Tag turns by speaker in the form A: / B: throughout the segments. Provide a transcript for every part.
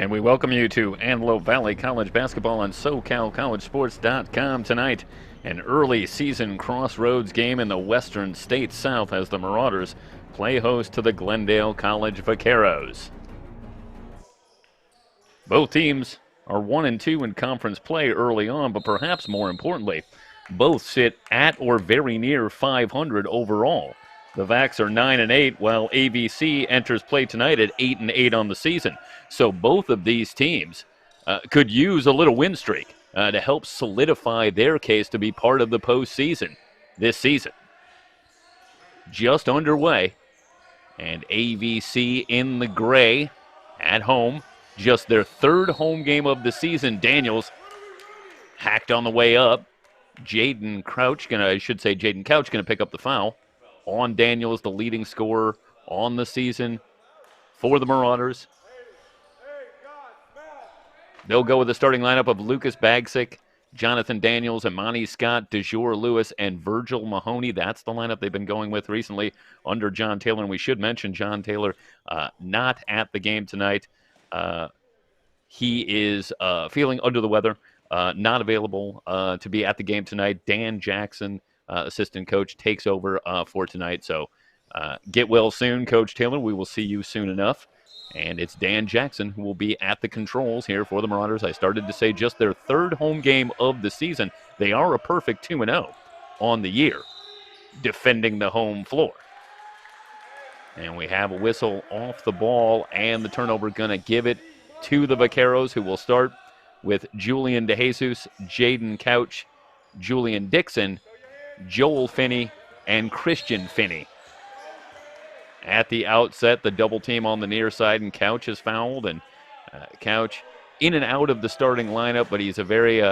A: And we welcome you to Antelope Valley College Basketball on SoCalCollegeSports.com tonight. An early season crossroads game in the Western States South as the Marauders play host to the Glendale College Vaqueros. Both teams are 1-2 in conference play early on, but perhaps more importantly, both sit at or very near 500 overall. The Vacs are 9-8, while AVC enters play tonight at 8-8 on the season. So both of these teams could use a little win streak to help solidify their case to be part of the postseason this season. Just underway, and AVC in the gray at home. Just their third home game of the season. Daniels hacked on the way up. Jaden Couch gonna pick up the foul on Daniels, the leading scorer on the season for the Marauders. They'll go with the starting lineup of Lucas Bagsick, Jonathan Daniels, Imani Scott, DeJour Lewis, and Virgil Mahoney. That's the lineup they've been going with recently under John Taylor. And we should mention John Taylor not at the game tonight. He is feeling under the weather, not available to be at the game tonight. Dan Jackson, assistant coach, takes over for tonight. So get well soon, Coach Taylor. We will see you soon enough. And it's Dan Jackson who will be at the controls here for the Marauders. I started to say just their third home game of the season. They are a perfect 2-0 on the year, defending the home floor. And we have a whistle off the ball, and the turnover going to give it to the Vaqueros, who will start with Julian DeJesus, Jaden Couch, Julian Dixon, Joel Finney, and Christian Finney. At the outset, the double team on the near side, and Couch is fouled, and Couch in and out of the starting lineup, but he's a very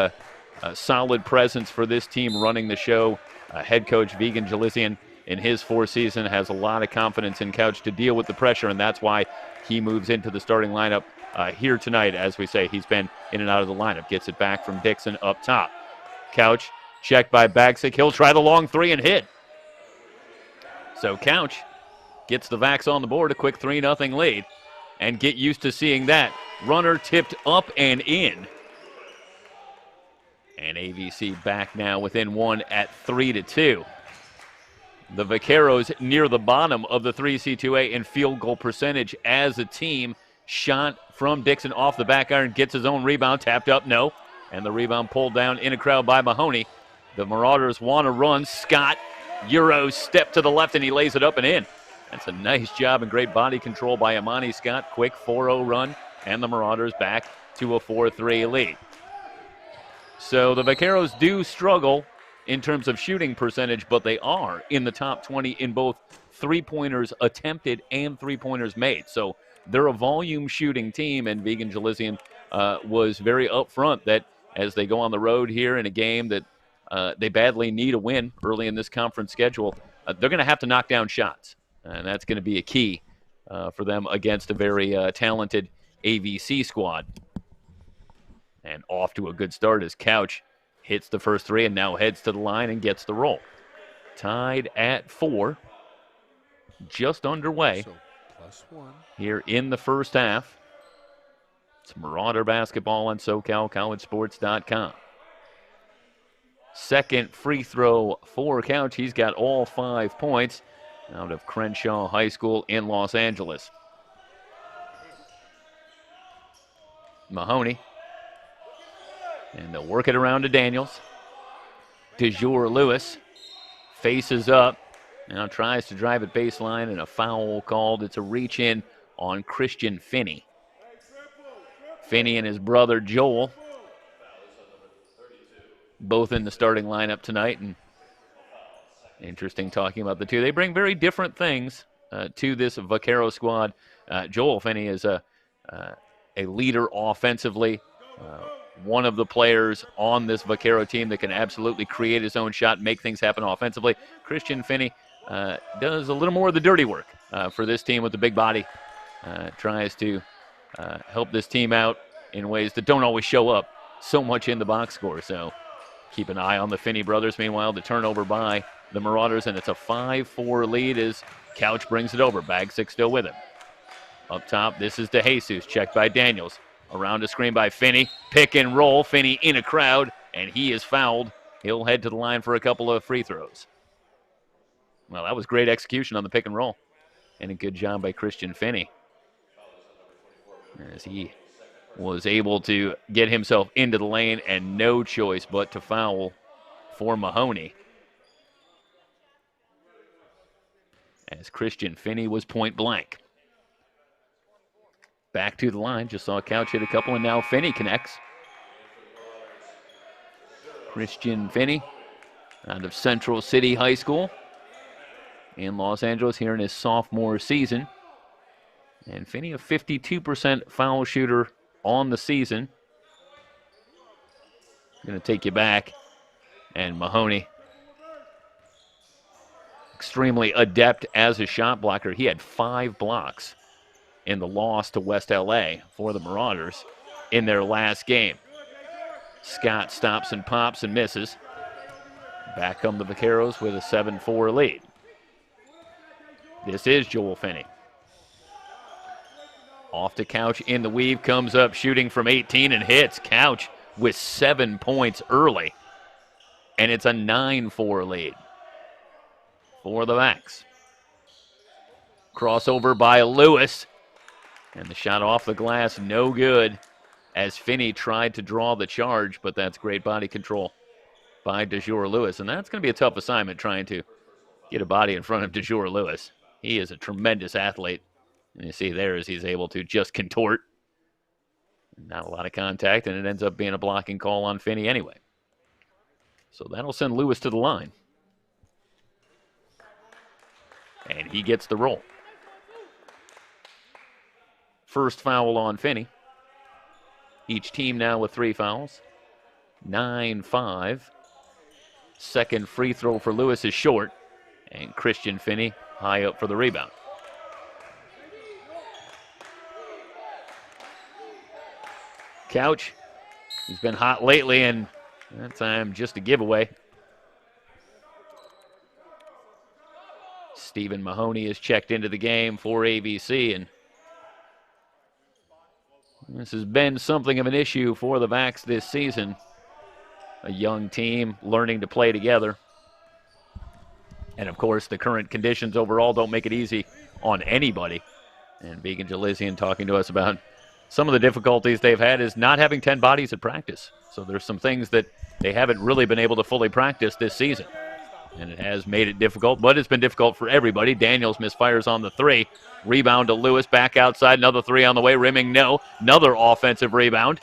A: solid presence for this team running the show. Head coach Vigan Jalizian, in his fourth season, has a lot of confidence in Couch to deal with the pressure, and that's why he moves into the starting lineup here tonight. As we say, he's been in and out of the lineup. Gets it back from Dixon up top. Couch checked by Bagsick. He'll try the long three and hit. So Couch gets the Vacs on the board, a quick 3-0 lead. And get used to seeing that. Runner tipped up and in. And AVC back now within one at 3-2. The Vaqueros near the bottom of the 3C2A in field goal percentage as a team. Shot from Dixon off the back iron, gets his own rebound, tapped up, no. And the rebound pulled down in a crowd by Mahoney. The Marauders want to run. Scott, Euro step to the left, and he lays it up and in. That's a nice job and great body control by Imani Scott. Quick 4-0 run, and the Marauders back to a 4-3 lead. So the Vaqueros do struggle in terms of shooting percentage, but they are in the top 20 in both three-pointers attempted and three-pointers made. So they're a volume shooting team, and Vigan Jalizian was very upfront that as they go on the road here in a game that they badly need a win early in this conference schedule, they're going to have to knock down shots. And that's going to be a key for them against a very talented AVC squad. And off to a good start as Couch hits the first three and now heads to the line and gets the roll. Tied at 4. Just underway.
B: So +1
A: here in the first half. It's Marauder basketball on SoCalCollegeSports.com. Second free throw for Couch. He's got all 5 points out of Crenshaw High School in Los Angeles. Mahoney. And they'll work it around to Daniels. DeJour Lewis faces up. Now tries to drive it baseline, and a foul called. It's a reach in on Christian Finney. Finney and his brother Joel, both in the starting lineup tonight, and interesting talking about the two. They bring very different things to this Vaquero squad. Joel Finney is a leader offensively, one of the players on this Vaquero team that can absolutely create his own shot, make things happen offensively. Christian Finney does a little more of the dirty work for this team with the big body. Tries to help this team out in ways that don't always show up so much in the box score. So keep an eye on the Finney brothers. Meanwhile, the turnover by the Marauders, and it's a 5-4 lead as Couch brings it over. Bagsick still with him. Up top, this is DeJesus, checked by Daniels. Around a screen by Finney. Pick and roll. Finney in a crowd, and he is fouled. He'll head to the line for a couple of free throws. Well, that was great execution on the pick and roll. And a good job by Christian Finney, as he was able to get himself into the lane and no choice but to foul for Mahoney. As Christian Finney was point blank. Back to the line, just saw Couch hit a couple, and now Finney connects. Christian Finney out of Central City High School in Los Angeles here in his sophomore season. And Finney, a 52% foul shooter on the season. Going to take you back. And Mahoney, extremely adept as a shot blocker. He had 5 blocks in the loss to West LA for the Marauders in their last game. Scott stops and pops and misses. Back come the Vaqueros with a 7-4 lead. This is Joel Finney. Off to Couch in the weave, comes up shooting from 18 and hits. Couch with 7 points early. And it's a 9-4 lead for the Vacs. Crossover by Lewis. And the shot off the glass, no good, as Finney tried to draw the charge, but that's great body control by DeJour Lewis. And that's going to be a tough assignment, trying to get a body in front of DeJour Lewis. He is a tremendous athlete. And you see there as he's able to just contort. Not a lot of contact, and it ends up being a blocking call on Finney anyway. So that'll send Lewis to the line. And he gets the roll. First foul on Finney. Each team now with 3 fouls. 9-5. Second free throw for Lewis is short. And Christian Finney high up for the rebound. Couch, he's been hot lately, and that time just a giveaway. Stephen Mahoney is checked into the game for AVC, and this has been something of an issue for the Vacs this season. A young team learning to play together. And, of course, the current conditions overall don't make it easy on anybody. And Vegan Jalizian talking to us about some of the difficulties they've had is not having 10 bodies at practice. So there's some things that they haven't really been able to fully practice this season. And it has made it difficult, but it's been difficult for everybody. Daniels misfires on the 3. Rebound to Lewis, back outside. Another 3 on the way. Rimming, no. Another offensive rebound.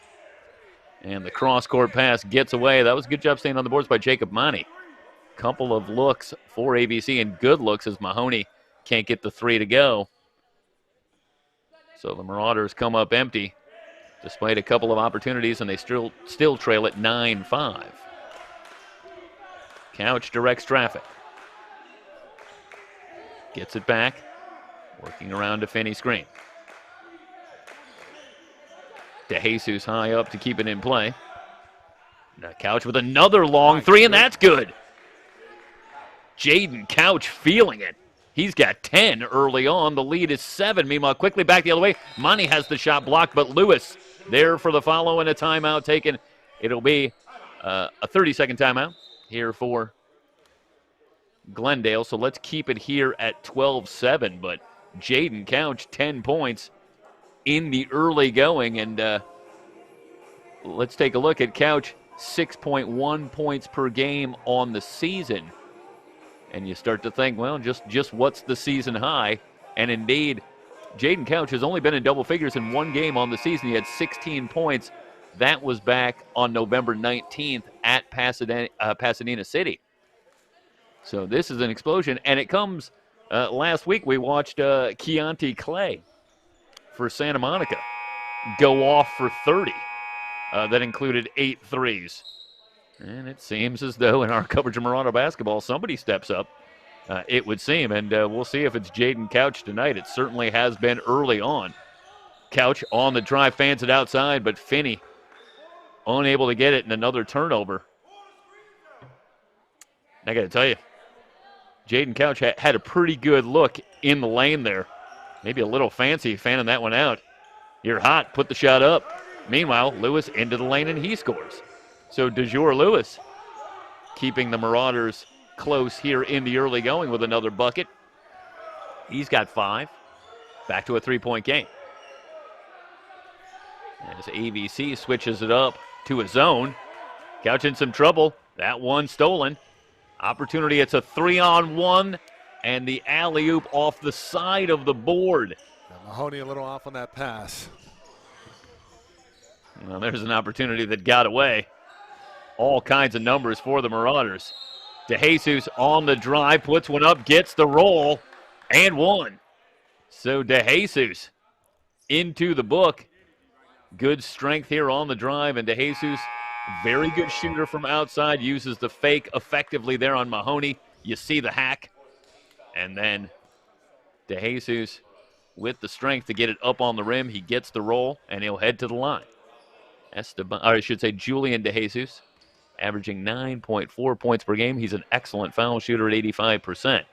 A: And the cross-court pass gets away. That was a good job staying on the boards by Jacob Monty. Couple of looks for AVC, and good looks as Mahoney can't get the 3 to go. So the Marauders come up empty despite a couple of opportunities, and they still trail at 9-5. Couch directs traffic. Gets it back. Working around to Finney screen. DeJesus high up to keep it in play. Now Couch with another long 3, and that's good. Jaden Couch feeling it. He's got 10 early on. The lead is 7. Meanwhile, quickly back the other way. Monty has the shot blocked, but Lewis there for the follow and a timeout taken. It'll be a 30-second timeout here for Glendale. So let's keep it here at 12-7. But Jaden Couch, 10 points in the early going. And let's take a look at Couch, 6.1 points per game on the season. And you start to think, well, just what's the season high? And indeed, Jaden Couch has only been in double figures in 1 game on the season. He had 16 points. That was back on November 19th at Pasadena City. So this is an explosion. And it comes last week. We watched Keontae Clay for Santa Monica go off for 30. That included 8 threes. And it seems as though in our coverage of Marauder basketball, somebody steps up, it would seem. And we'll see if it's Jaden Couch tonight. It certainly has been early on. Couch on the drive, fans it outside, but Finney unable to get it, and another turnover. I got to tell you, Jaden Couch had a pretty good look in the lane there. Maybe a little fancy fanning that one out. You're hot, put the shot up. Meanwhile, Lewis into the lane and he scores. So DeJour Lewis keeping the Marauders close here in the early going with another bucket. He's got 5. Back to a 3-point game. As AVC switches it up to a zone. Couch in some trouble. That one stolen. Opportunity, it's a 3-on-1, and the alley-oop off the side of the board.
B: Now Mahoney a little off on that pass.
A: Well, there's an opportunity that got away. All kinds of numbers for the Marauders. DeJesus on the drive, puts one up, gets the roll, and one. So DeJesus into the book. Good strength here on the drive, and DeJesus, very good shooter from outside, uses the fake effectively there on Mahoney. You see the hack. And then DeJesus with the strength to get it up on the rim. He gets the roll, and he'll head to the line. Julian DeJesus, averaging 9.4 points per game. He's an excellent foul shooter at 85%.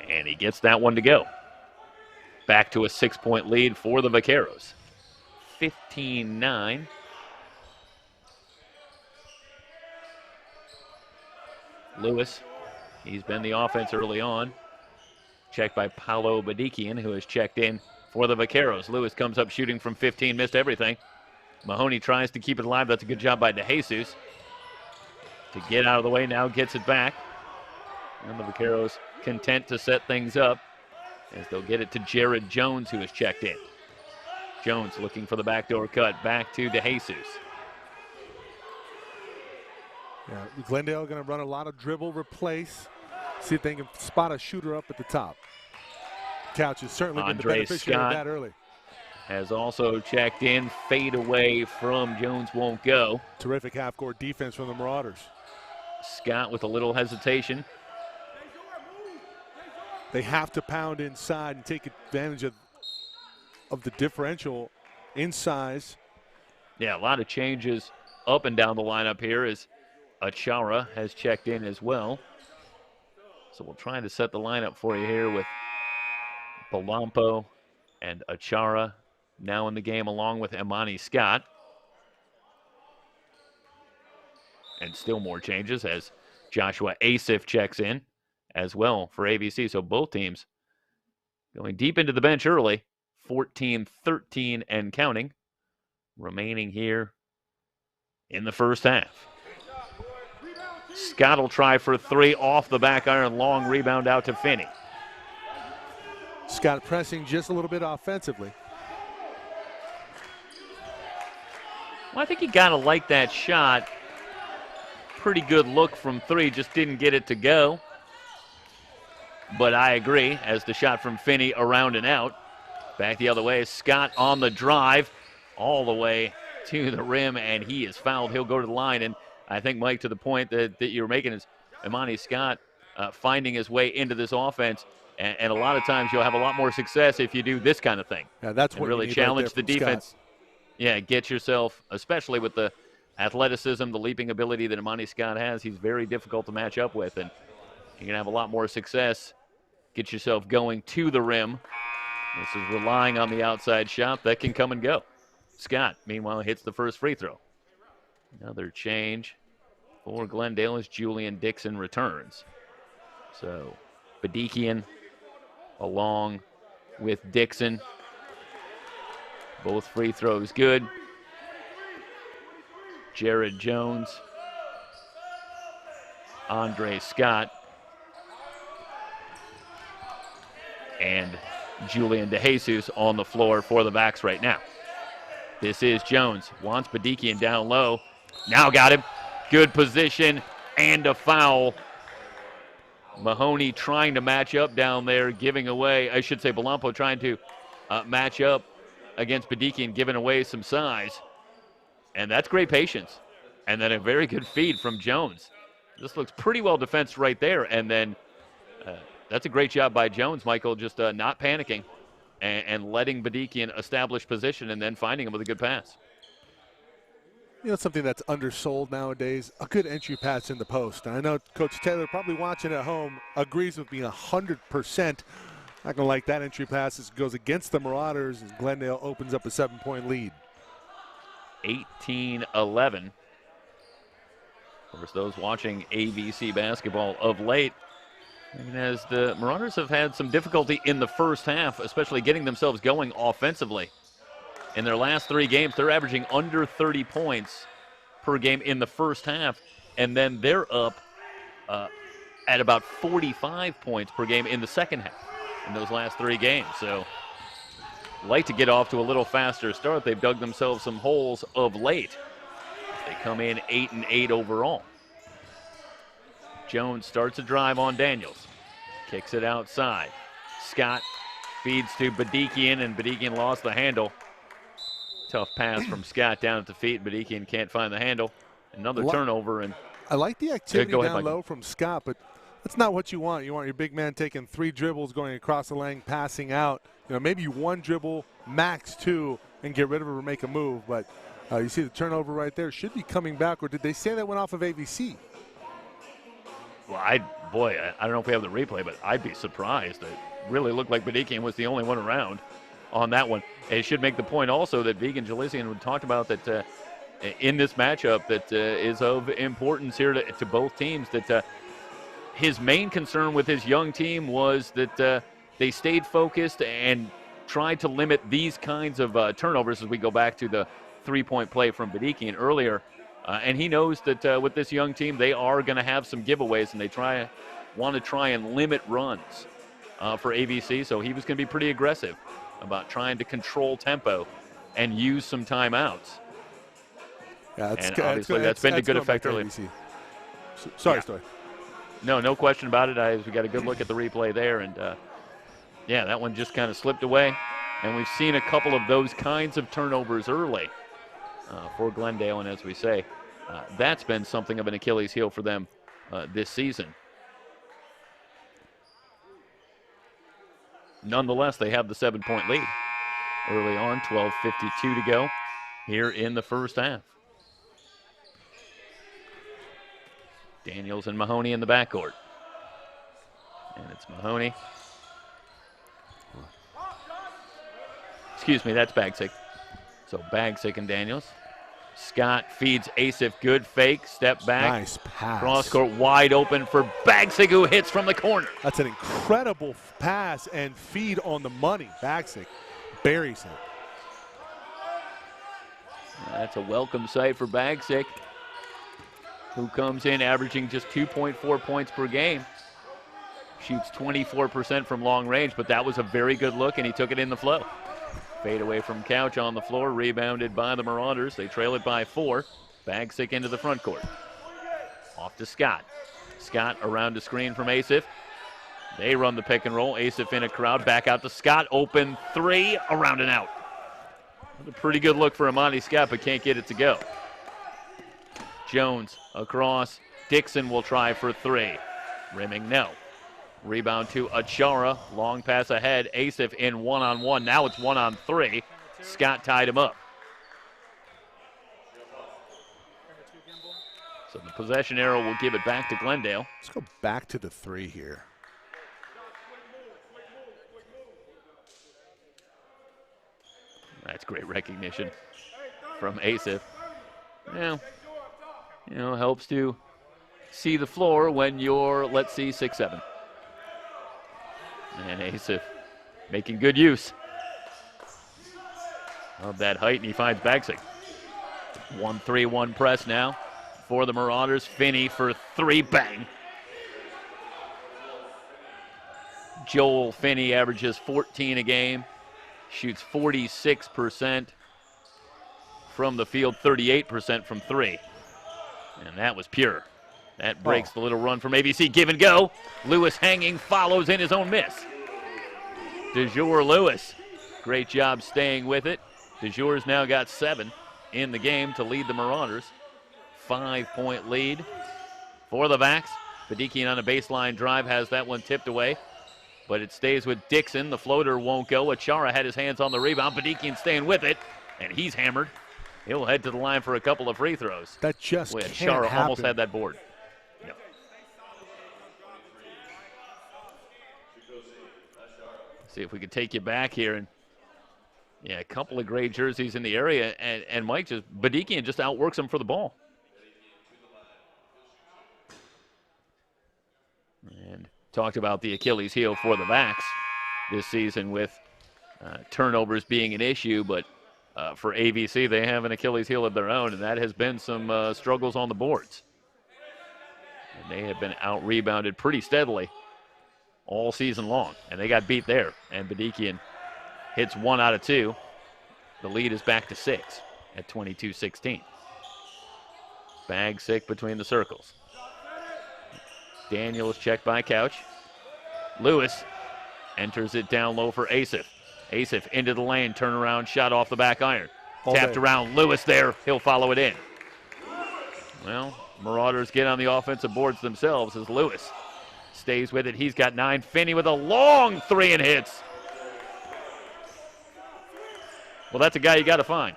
A: And he gets that one to go. Back to a 6-point lead for the Vaqueros. 15-9. Lewis, he's been the offense early on. Checked by Paolo Badikian, who has checked in for the Vaqueros. Lewis comes up shooting from 15, missed everything. Mahoney tries to keep it alive. That's a good job by DeJesus. To get out of the way, now gets it back. And the Vaqueros content to set things up as they'll get it to Jared Jones, who has checked in. Jones looking for the backdoor cut. Back to DeJesus.
B: Yeah, Glendale going to run a lot of dribble, replace, see if they can spot a shooter up at the top. Couch has certainly been the beneficiary of that early.
A: Has also checked in. Fade away from Jones won't go.
B: Terrific half-court defense from the Marauders.
A: Scott with a little hesitation.
B: They have to pound inside and take advantage of the differential in size.
A: Yeah, a lot of changes up and down the lineup here as Achara has checked in as well. So we'll try to set the lineup for you here with Balampo and Achara now in the game along with Imani Scott. And still more changes as Joshua Asif checks in as well for AVC. So both teams going deep into the bench early, 14-13 and counting, remaining here in the first half. Scott will try for 3 off the back iron, long rebound out to Finney.
B: Scott pressing just a little bit offensively.
A: Well, I think you got to like that shot. Pretty good look from 3, just didn't get it to go. But I agree, as the shot from Finney around and out. Back the other way, Scott on the drive, all the way to the rim, and he is fouled. He'll go to the line, and I think, Mike, to the point that you're making is Imani Scott finding his way into this offense, and a lot of times you'll have a lot more success if you do this kind of thing.
B: Yeah, that's what
A: really challenge the defense.
B: Scott.
A: Yeah, get yourself, especially with the athleticism, the leaping ability that Imani Scott has, he's very difficult to match up with, and you're going to have a lot more success. Get yourself going to the rim. This is relying on the outside shot. That can come and go. Scott, meanwhile, hits the first free throw. Another change for Glendale as Julian Dixon returns. So Badikian along with Dixon. Both free throws good. Jared Jones, Andre Scott, and Julian DeJesus on the floor for the backs right now. This is Jones, wants Badikian down low. Now got him. Good position and a foul. Mahoney trying to match up down there, giving away, I should say Balampo trying to match up against Badikian, giving away some size. And that's great patience. And then a very good feed from Jones. This looks pretty well defensed right there. And then that's a great job by Jones, Michael, just not panicking and letting Badikian establish position and then finding him with a good pass.
B: You know, something that's undersold nowadays, a good entry pass in the post. And I know Coach Taylor, probably watching at home, agrees with me 100%. Not going to like that entry pass. This goes against the Marauders as Glendale opens up a 7-point lead.
A: 18-11. Of course, those watching AVC basketball of late, and as the Marauders have had some difficulty in the first half, especially getting themselves going offensively. In their last 3 games, they're averaging under 30 points per game in the first half, and then they're up at about 45 points per game in the second half in those last 3 games. So, like to get off to a little faster start. They've dug themselves some holes of late. They come in 8-8 overall. Jones starts a drive on Daniels. Kicks it outside. Scott feeds to Badikian, and Badikian lost the handle. Tough pass from Scott down at the feet. Badikian can't find the handle. Another turnover. And
B: I like the activity down low from Scott, but that's not what you want. You want your big man taking 3 dribbles, going across the lane, passing out. You know, maybe 1 dribble, max 2, and get rid of it or make a move. But you see the turnover right there. Should be coming back, or did they say that went off of AVC?
A: Well, I don't know if we have the replay, but I'd be surprised. It really looked like Badikian was the only one around on that one. And it should make the point also that Vegan Jalisian talked about that in this matchup that is of importance here to both teams, that his main concern with his young team was that they stayed focused and tried to limit these kinds of turnovers as we go back to the 3-point play from Badikian earlier. And he knows that with this young team, they are going to have some giveaways, and they want to try and limit runs for AVC. So he was going to be pretty aggressive about trying to control tempo and use some timeouts.
B: Yeah,
A: and obviously that's been to good effect early.
B: Sorry, Story.
A: No question about it. We got a good look at the replay there, and yeah, that one just kind of slipped away. And we've seen a couple of those kinds of turnovers early for Glendale, and as we say, that's been something of an Achilles heel for them this season. Nonetheless, they have the 7-point lead early on, 12:52 to go here in the first half. Daniels and Mahoney in the backcourt. And it's Mahoney. Excuse me, that's Bagsick. So Bagsick and Daniels. Scott feeds Asif. Good fake. Step back.
B: Nice pass.
A: Cross court wide open for Bagsick, who hits from the corner.
B: That's an incredible pass and feed on the money. Bagsick buries him.
A: That's a welcome sight for Bagsick, who comes in averaging just 2.4 points per game. Shoots 24% from long range, but that was a very good look, and he took it in the flow. Fade away from Couch on the floor, rebounded by the Marauders. They trail it by 4. Bagsick into the front court. Off to Scott. Scott around the screen from Asif. They run the pick and roll. Asif in a crowd. Back out to Scott. Open 3. Around and out. A pretty good look for Amani Scott, but can't get it to go. Jones across. Dixon will try for 3. Rimming, no. Rebound to Achara. Long pass ahead. Asif in one-on-one. Now it's 1-on-3. Scott tied him up. So the possession arrow will give it back to Glendale.
B: Let's go back to the 3 here.
A: That's great recognition from Asif. Yeah, helps to see the floor when you're, let's see, 6'7". And Asif making good use of that height, and he finds Bagsick. 1-3-1 press now for the Marauders. Finney for 3, bang. Joel Finney averages 14 a game, shoots 46% from the field, 38% from 3. And that was pure. That breaks the little run from AVC. Give and go. Lewis hanging, follows in his own miss. DeJour Lewis, great job staying with it. DeJour's now got 7 in the game to lead the Marauders. 5-point lead for the Vax. Badikian on a baseline drive has that one tipped away, but it stays with Dixon. The floater won't go. Achara had his hands on the rebound. Badikian staying with it, and he's hammered. He'll head to the line for a couple of free throws.
B: That just can't
A: Achara
B: happen.
A: almost had that board. see if we could take you back here. And yeah, a couple of gray jerseys in the area. And Mike Badikian just outworks him for the ball. And talked about the Achilles heel for the backs this season with turnovers being an issue. But for AVC, they have an Achilles heel of their own, and that has been some struggles on the boards. And they have been out-rebounded pretty steadily all season long, and they got beat there. And Badikian hits 1 out of 2. The lead is back to 6 at 22-16. Bagsick between the circles. Daniels checked by Couch. Lewis enters it down low for Asif. Asif into the lane, turnaround shot off the back iron. Tapped around, Lewis there, he'll follow it in. Well, Marauders get on the offensive boards themselves as Lewis stays with it. He's got 9. Finney with a long 3 and hits. Well, that's a guy you got to find.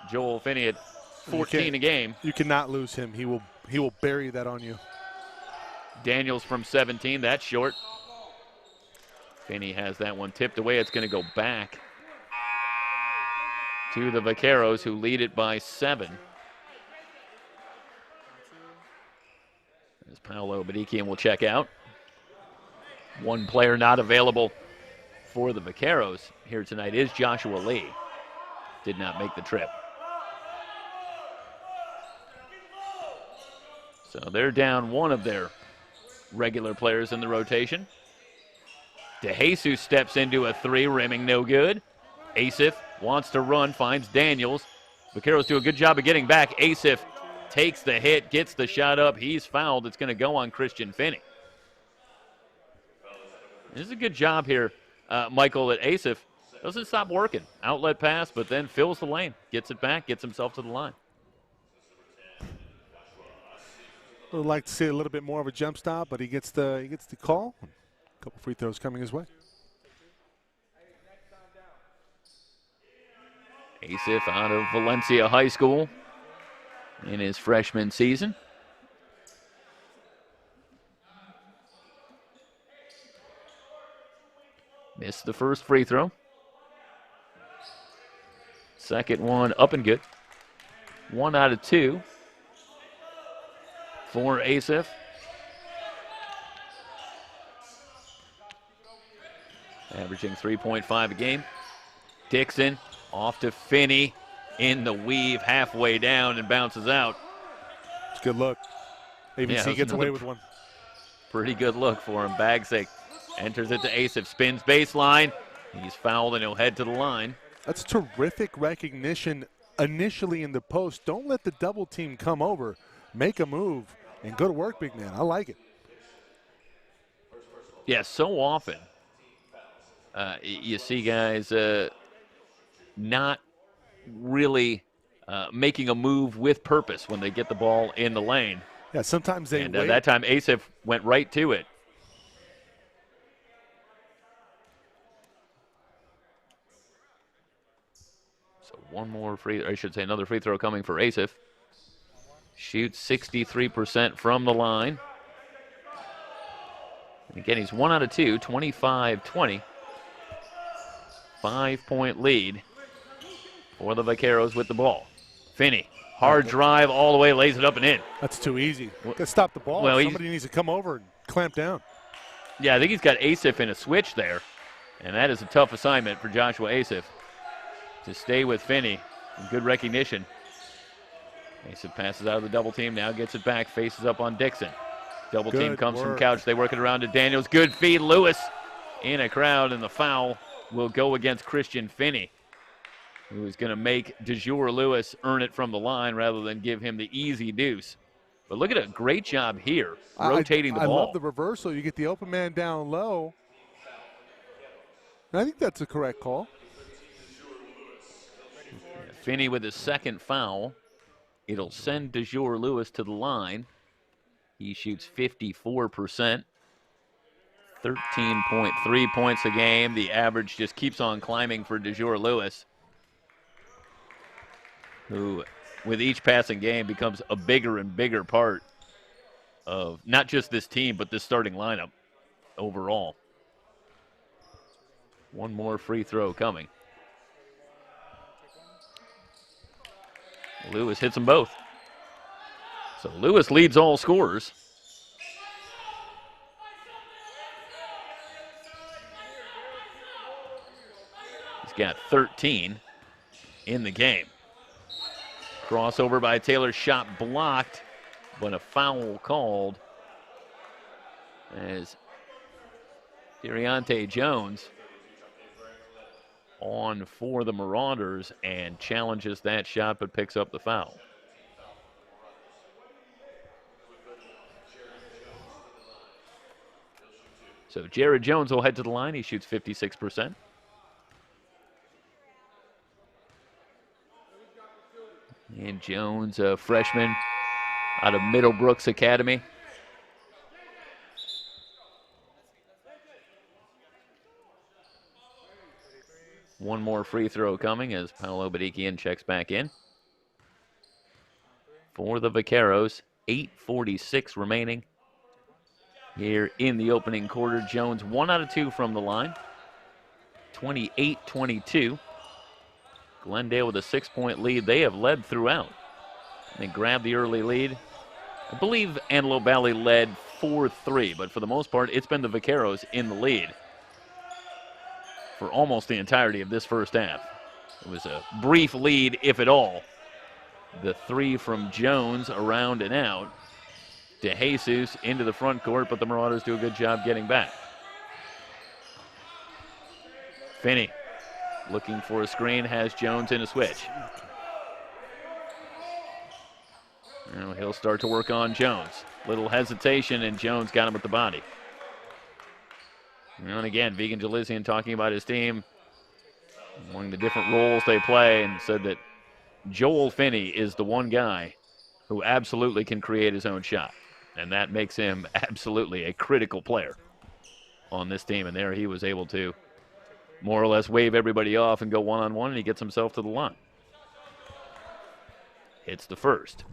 A: Joel Finney at 14 a game.
B: You cannot lose him. He will bury that on you.
A: Daniels from 17, that's short. Finney has that one tipped away. It's going to go back to the Vaqueros, who lead it by 7. As Paolo Badikian will check out. One player not available for the Vaqueros here tonight is Joshua Lee. Did not make the trip. So they're down one of their regular players in the rotation. DeJesus steps into a 3, rimming no good. Asif wants to run, finds Daniels. Vaqueros do a good job of getting back. Asif takes the hit, gets the shot up. He's fouled. It's going to go on Christian Finney. This is a good job here, Michael, at Asif. Doesn't stop working. Outlet pass, but then fills the lane. Gets it back, gets himself to the line.
B: Would like to see a little bit more of a jump stop, but he gets the call. A couple free throws coming his way.
A: Asif out of Valencia High School in his freshman season. Missed the first free throw. Second one up and good. 1 out of 2 for Asif. Averaging 3.5 a game. Dixon off to Finney in the weave halfway down and bounces out.
B: It's a good look. AVC gets away with one.
A: Pretty good look for him. Bagsick enters it to Asif, spins baseline. He's fouled and he'll head to the line.
B: That's terrific recognition initially in the post. Don't let the double team come over. Make a move and go to work, big man. I like it.
A: Yeah, so often you see guys not really making a move with purpose when they get the ball in the lane.
B: Yeah, sometimes they
A: wait. That time Asif went right to it. So one more another free throw coming for Asif. Shoots 63% from the line. And again, he's 1 out of 2, 25-20. 5-point lead for the Vaqueros with the ball. Finney, hard drive all the way, lays it up and in.
B: That's too easy. Got to stop the ball. Well, somebody needs to come over and clamp down.
A: Yeah, I think he's got Asif in a switch there, and that is a tough assignment for Joshua Asif to stay with Finney. Good recognition. Asif passes out of the double team, now gets it back, faces up on Dixon. Double team comes from Couch. They work it around to Daniels. Good feed. Lewis in a crowd, and the foul will go against Christian Finney, who is going to make DeJour Lewis earn it from the line rather than give him the easy deuce. But look at a great job here, rotating the ball.
B: I love the reversal. You get the open man down low. And I think that's a correct call.
A: Finney with his second foul. It'll send DeJour Lewis to the line. He shoots 54%, 13.3 points a game. The average just keeps on climbing for DeJour Lewis, who with each passing game becomes a bigger and bigger part of not just this team, but this starting lineup overall. One more free throw coming. Lewis hits them both. So Lewis leads all scorers. He's got 13 in the game. Crossover by Taylor, shot blocked, but a foul called as De'Riante Jones on for the Marauders and challenges that shot but picks up the foul. So Jared Jones will head to the line. He shoots 56%. And Jones, a freshman out of Middlebrooks Academy. One more free throw coming as Paolo Badikian checks back in. For the Vaqueros, 8:46 remaining here in the opening quarter. Jones 1 out of 2 from the line. 28-22. Glendale with a 6-point lead. They have led throughout. They grabbed the early lead. I believe Antelope Valley led 4-3, but for the most part, it's been the Vaqueros in the lead for almost the entirety of this first half. It was a brief lead, if at all. The three from Jones around and out. DeJesus into the front court, but the Marauders do a good job getting back. Finney looking for a screen, has Jones in a switch. Now he'll start to work on Jones. Little hesitation, and Jones got him with the body. And again, Vegan Jalizian talking about his team, among the different roles they play, and said that Joel Finney is the one guy who absolutely can create his own shot. And that makes him absolutely a critical player on this team. And there he was able to more or less wave everybody off and go one-on-one, and he gets himself to the line. Hits the first.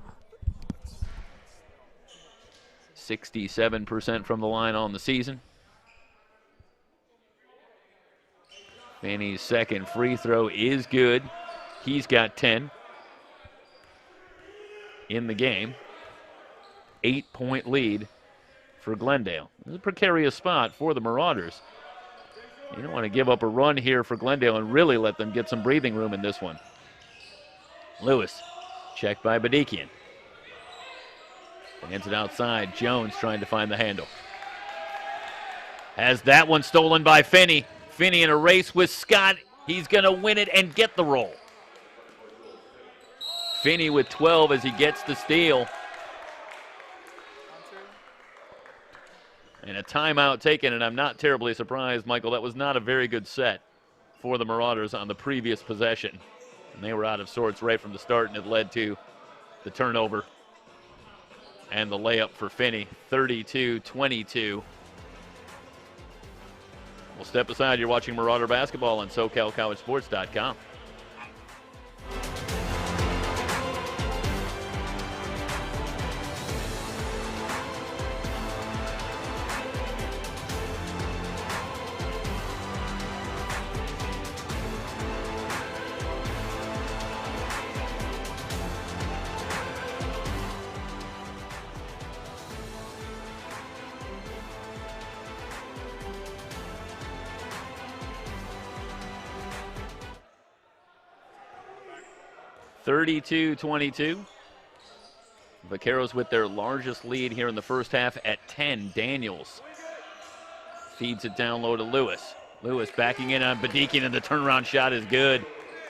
A: 67% from the line on the season. Finney's second free throw is good. He's got 10 in the game. 8-point lead for Glendale. This is a precarious spot for the Marauders. You don't want to give up a run here for Glendale and really let them get some breathing room in this one. Lewis, checked by Badikian. Hands it outside. Jones trying to find the handle. Has that one stolen by Finney. Finney in a race with Scott. He's going to win it and get the roll. Finney with 12 as he gets the steal. And a timeout taken, and I'm not terribly surprised, Michael. That was not a very good set for the Marauders on the previous possession. And they were out of sorts right from the start, and it led to the turnover and the layup for Finney, 32-22. We'll step aside. You're watching Marauder Basketball on SoCalCollegeSports.com. (32-22). Vaqueros with their largest lead here in the first half at 10. Daniels feeds it down low to Lewis. Lewis backing in on Badikian, and the turnaround shot is good.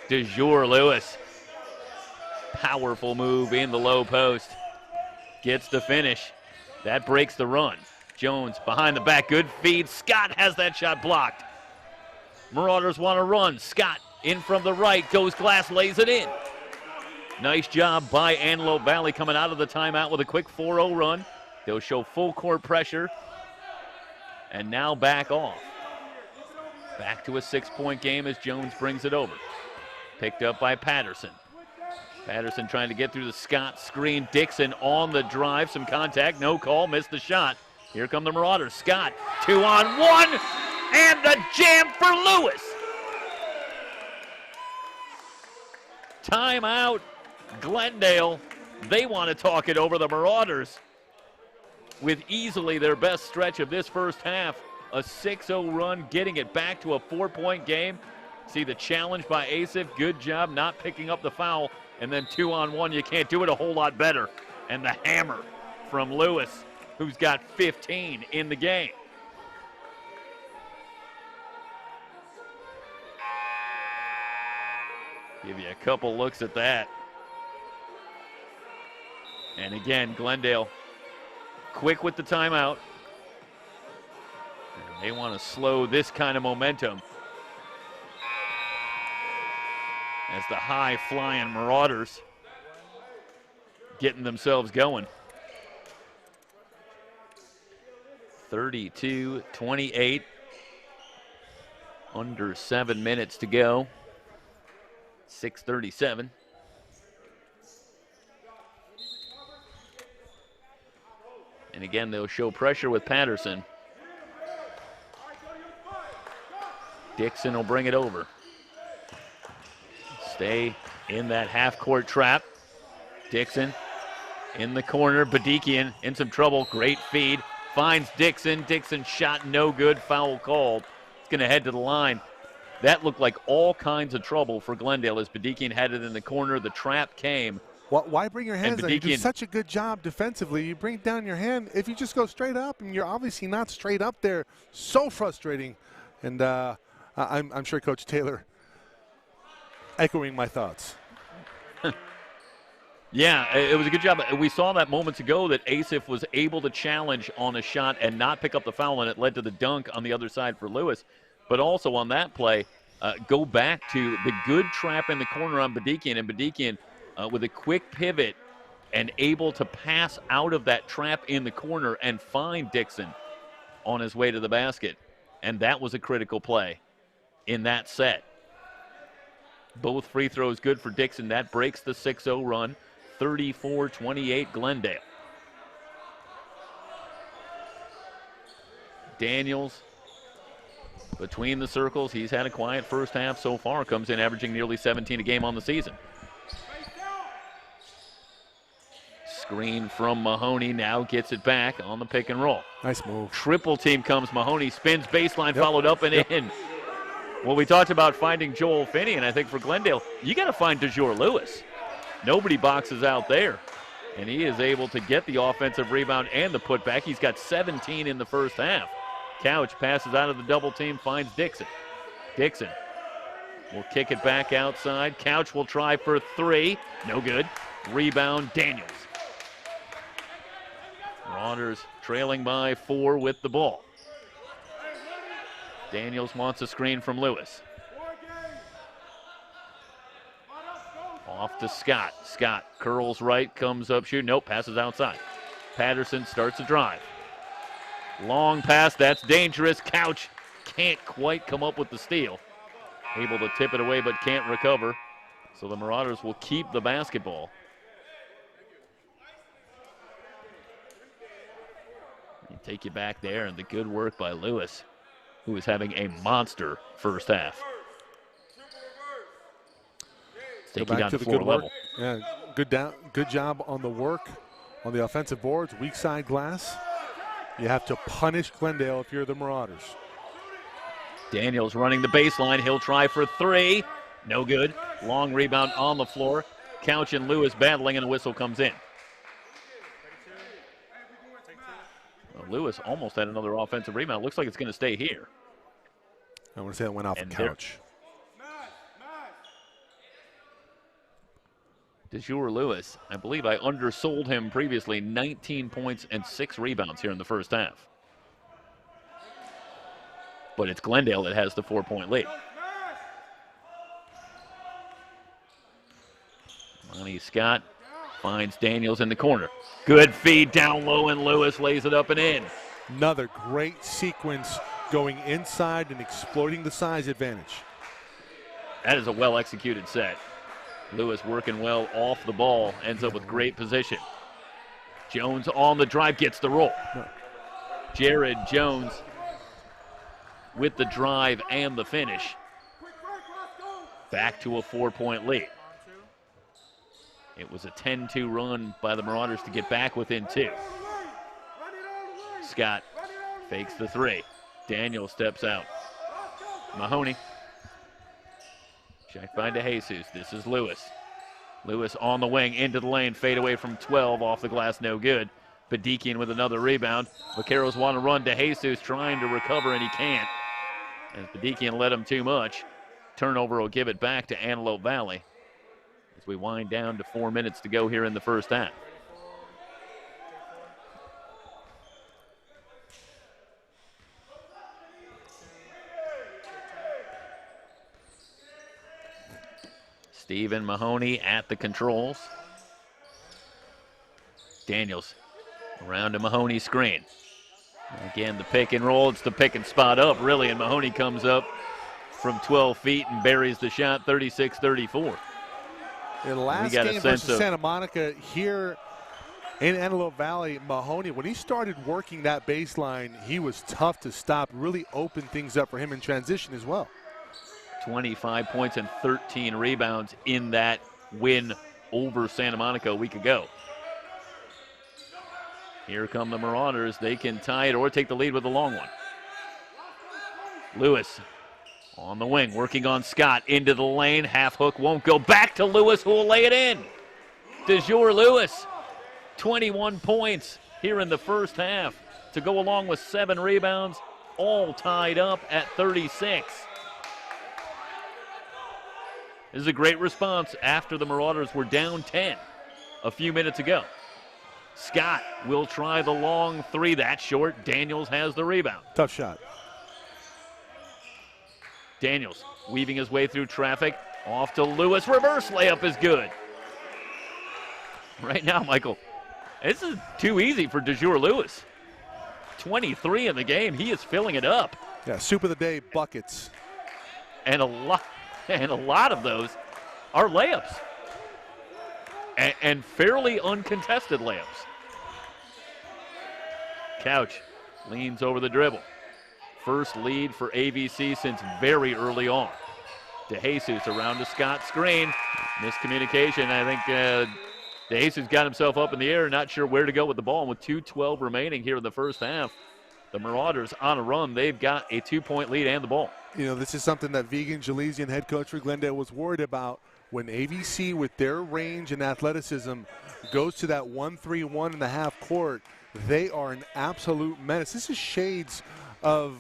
A: De Jour Lewis. Powerful move in the low post. Gets the finish. That breaks the run. Jones behind the back. Good feed. Scott has that shot blocked. Marauders want to run. Scott in from the right. Goes glass, lays it in. Nice job by Antelope Valley coming out of the timeout with a quick 4-0 run. They'll show full court pressure. And now back off. Back to a 6-point game as Jones brings it over. Picked up by Patterson. Patterson trying to get through the Scott screen. Dixon on the drive. Some contact. No call. Missed the shot. Here come the Marauders. Scott 2-on-1. And the jam for Lewis. Timeout, Glendale. They want to talk it over. The Marauders with easily their best stretch of this first half. A 6-0 run, getting it back to a 4-point game. See the challenge by Asif. Good job not picking up the foul. And then 2-on-1, you can't do it a whole lot better. And the hammer from Lewis, who's got 15 in the game. Give you a couple looks at that. And again, Glendale quick with the timeout. And they want to slow this kind of momentum as the high-flying Marauders getting themselves going. 32-28. Under 7 minutes to go. 6:37. And again, they'll show pressure with Patterson. Dixon will bring it over. Stay in that half-court trap. Dixon in the corner. Badikian in some trouble. Great feed. Finds Dixon. Dixon shot no good. Foul called. It's going to head to the line. That looked like all kinds of trouble for Glendale as Badikian had it in the corner. The trap came.
B: Why bring your hands down? You do such a good job defensively. You bring down your hand. If you just go straight up, and you're obviously not straight up there, so frustrating. And I'm sure Coach Taylor echoing my thoughts.
A: Yeah, it was a good job. We saw that moments ago that Asif was able to challenge on a shot and not pick up the foul, and it led to the dunk on the other side for Lewis. But also on that play, go back to the good trap in the corner on Badikian, and Badikian with a quick pivot and able to pass out of that trap in the corner and find Dixon on his way to the basket. And that was a critical play in that set. Both free throws good for Dixon. That breaks the 6-0 run. 34-28 Glendale. Daniels between the circles. He's had a quiet first half so far. Comes in averaging nearly 17 a game on the season. Screen from Mahoney, now gets it back on the pick and roll.
B: Nice move.
A: Triple team comes. Mahoney spins baseline, followed up and in. Well, we talked about finding Joel Finney, and I think for Glendale, you got to find DeJour Lewis. Nobody boxes out there, and he is able to get the offensive rebound and the putback. He's got 17 in the first half. Couch passes out of the double team, finds Dixon. Dixon will kick it back outside. Couch will try for three. No good. Rebound, Daniels. Marauders trailing by 4 with the ball. Daniels wants a screen from Lewis. Off to Scott. Scott curls right, comes up, shoot. Nope, passes outside. Patterson starts a drive. Long pass, that's dangerous. Couch can't quite come up with the steal. Able to tip it away, but can't recover. So the Marauders will keep the basketball. Take you back there, and the good work by Lewis, who is having a monster first half. Take you down to floor level.
B: Yeah, good job on the work on the offensive boards, weak side glass. You have to punish Glendale if you're the Marauders.
A: Daniels running the baseline. He'll try for three. No good. Long rebound on the floor. Couch and Lewis battling, and a whistle comes in. Lewis almost had another offensive rebound. Looks like it's going to stay here.
B: I want to say it went off the Couch.
A: DeJour Lewis, I believe I undersold him previously. 19 points and 6 rebounds here in the first half. But it's Glendale that has the 4-point lead. Monty Scott finds Daniels in the corner. Good feed down low, and Lewis lays it up and in.
B: Another great sequence going inside and exploiting the size advantage.
A: That is a well-executed set. Lewis working well off the ball, ends up with great position. Jones on the drive, gets the roll. Jared Jones with the drive and the finish. Back to a 4-point lead. It was a 10-2 run by the Marauders to get back within 2. Scott fakes the 3. Daniel steps out. Mahoney. Checked by DeJesus. This is Lewis. Lewis on the wing, into the lane, fade away from 12, off the glass, no good. Badikian with another rebound. Vaqueros want to run. DeJesus trying to recover, and he can't. As Badikian let him too much. Turnover will give it back to Antelope Valley as we wind down to 4 minutes to go here in the first half. Stephen Mahoney at the controls. Daniels around to Mahoney's screen. Again, the pick and roll. It's the pick and spot up, really, and Mahoney comes up from 12 feet and buries the shot, 36-34.
B: In the last game versus Santa Monica here in Antelope Valley, Mahoney, when he started working that baseline, he was tough to stop, really opened things up for him in transition as well.
A: 25 points and 13 rebounds in that win over Santa Monica a week ago. Here come the Marauders. They can tie it or take the lead with a long one. Lewis on the wing, working on Scott, into the lane. Half hook won't go. Back to Lewis, who will lay it in. DeJour Lewis, 21 points here in the first half to go along with 7 rebounds, all tied up at 36. This is a great response after the Marauders were down 10 a few minutes ago. Scott will try the long 3. That's short. Daniels has the rebound.
B: Tough shot.
A: Daniels weaving his way through traffic. Off to Lewis. Reverse layup is good. Right now, Michael, this is too easy for DeJour Lewis. 23 in the game. He is filling it up.
B: Yeah, soup of the day, buckets.
A: And a lot of those are layups. And fairly uncontested layups. Couch leans over the dribble. First lead for AVC since very early on. DeJesus around to Scott's screen. Miscommunication. I think DeJesus got himself up in the air, not sure where to go with the ball. And with 2:12 remaining here in the first half, the Marauders on a run. They've got a 2-point lead and the ball.
B: You know, this is something that Vigan Jaleesian, head coach for Glendale, was worried about. When AVC, with their range and athleticism, goes to that 1-3-1 in the half court, they are an absolute menace. This is shades of,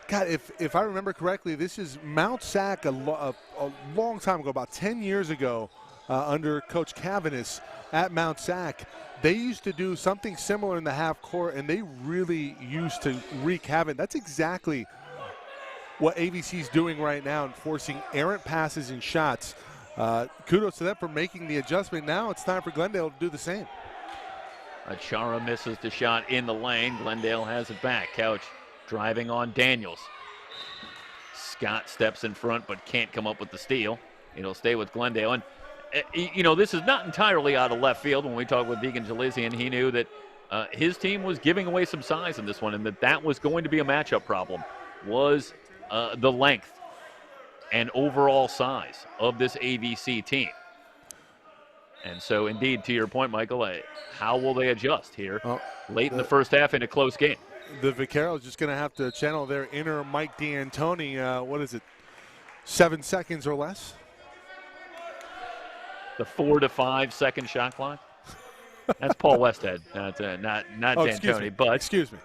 B: God, if I remember correctly, this is Mount Sac a long time ago, about 10 years ago, under Coach Cavanis at Mount Sac. They used to do something similar in the half court, and they really used to wreak havoc. That's exactly what AVC is doing right now and forcing errant passes and shots. Kudos to them for making the adjustment. Now it's time for Glendale to do the same.
A: Achara misses the shot in the lane. Glendale has it back. Couch driving on Daniels. Scott steps in front but can't come up with the steal. It'll stay with Glendale. And, you know, this is not entirely out of left field. When we talked with Vigan Jaleesian, he knew that his team was giving away some size in this one and that was going to be a matchup problem, was the length and overall size of this AVC team. And so, indeed, to your point, Michael, how will they adjust here late in the first half in a close game?
B: The Vaqueros just going to have to channel their inner Mike D'Antoni. What is it, 7 seconds or less?
A: The 4 to 5 second shot clock? That's Paul Westhead, not D'Antoni. But
B: excuse me.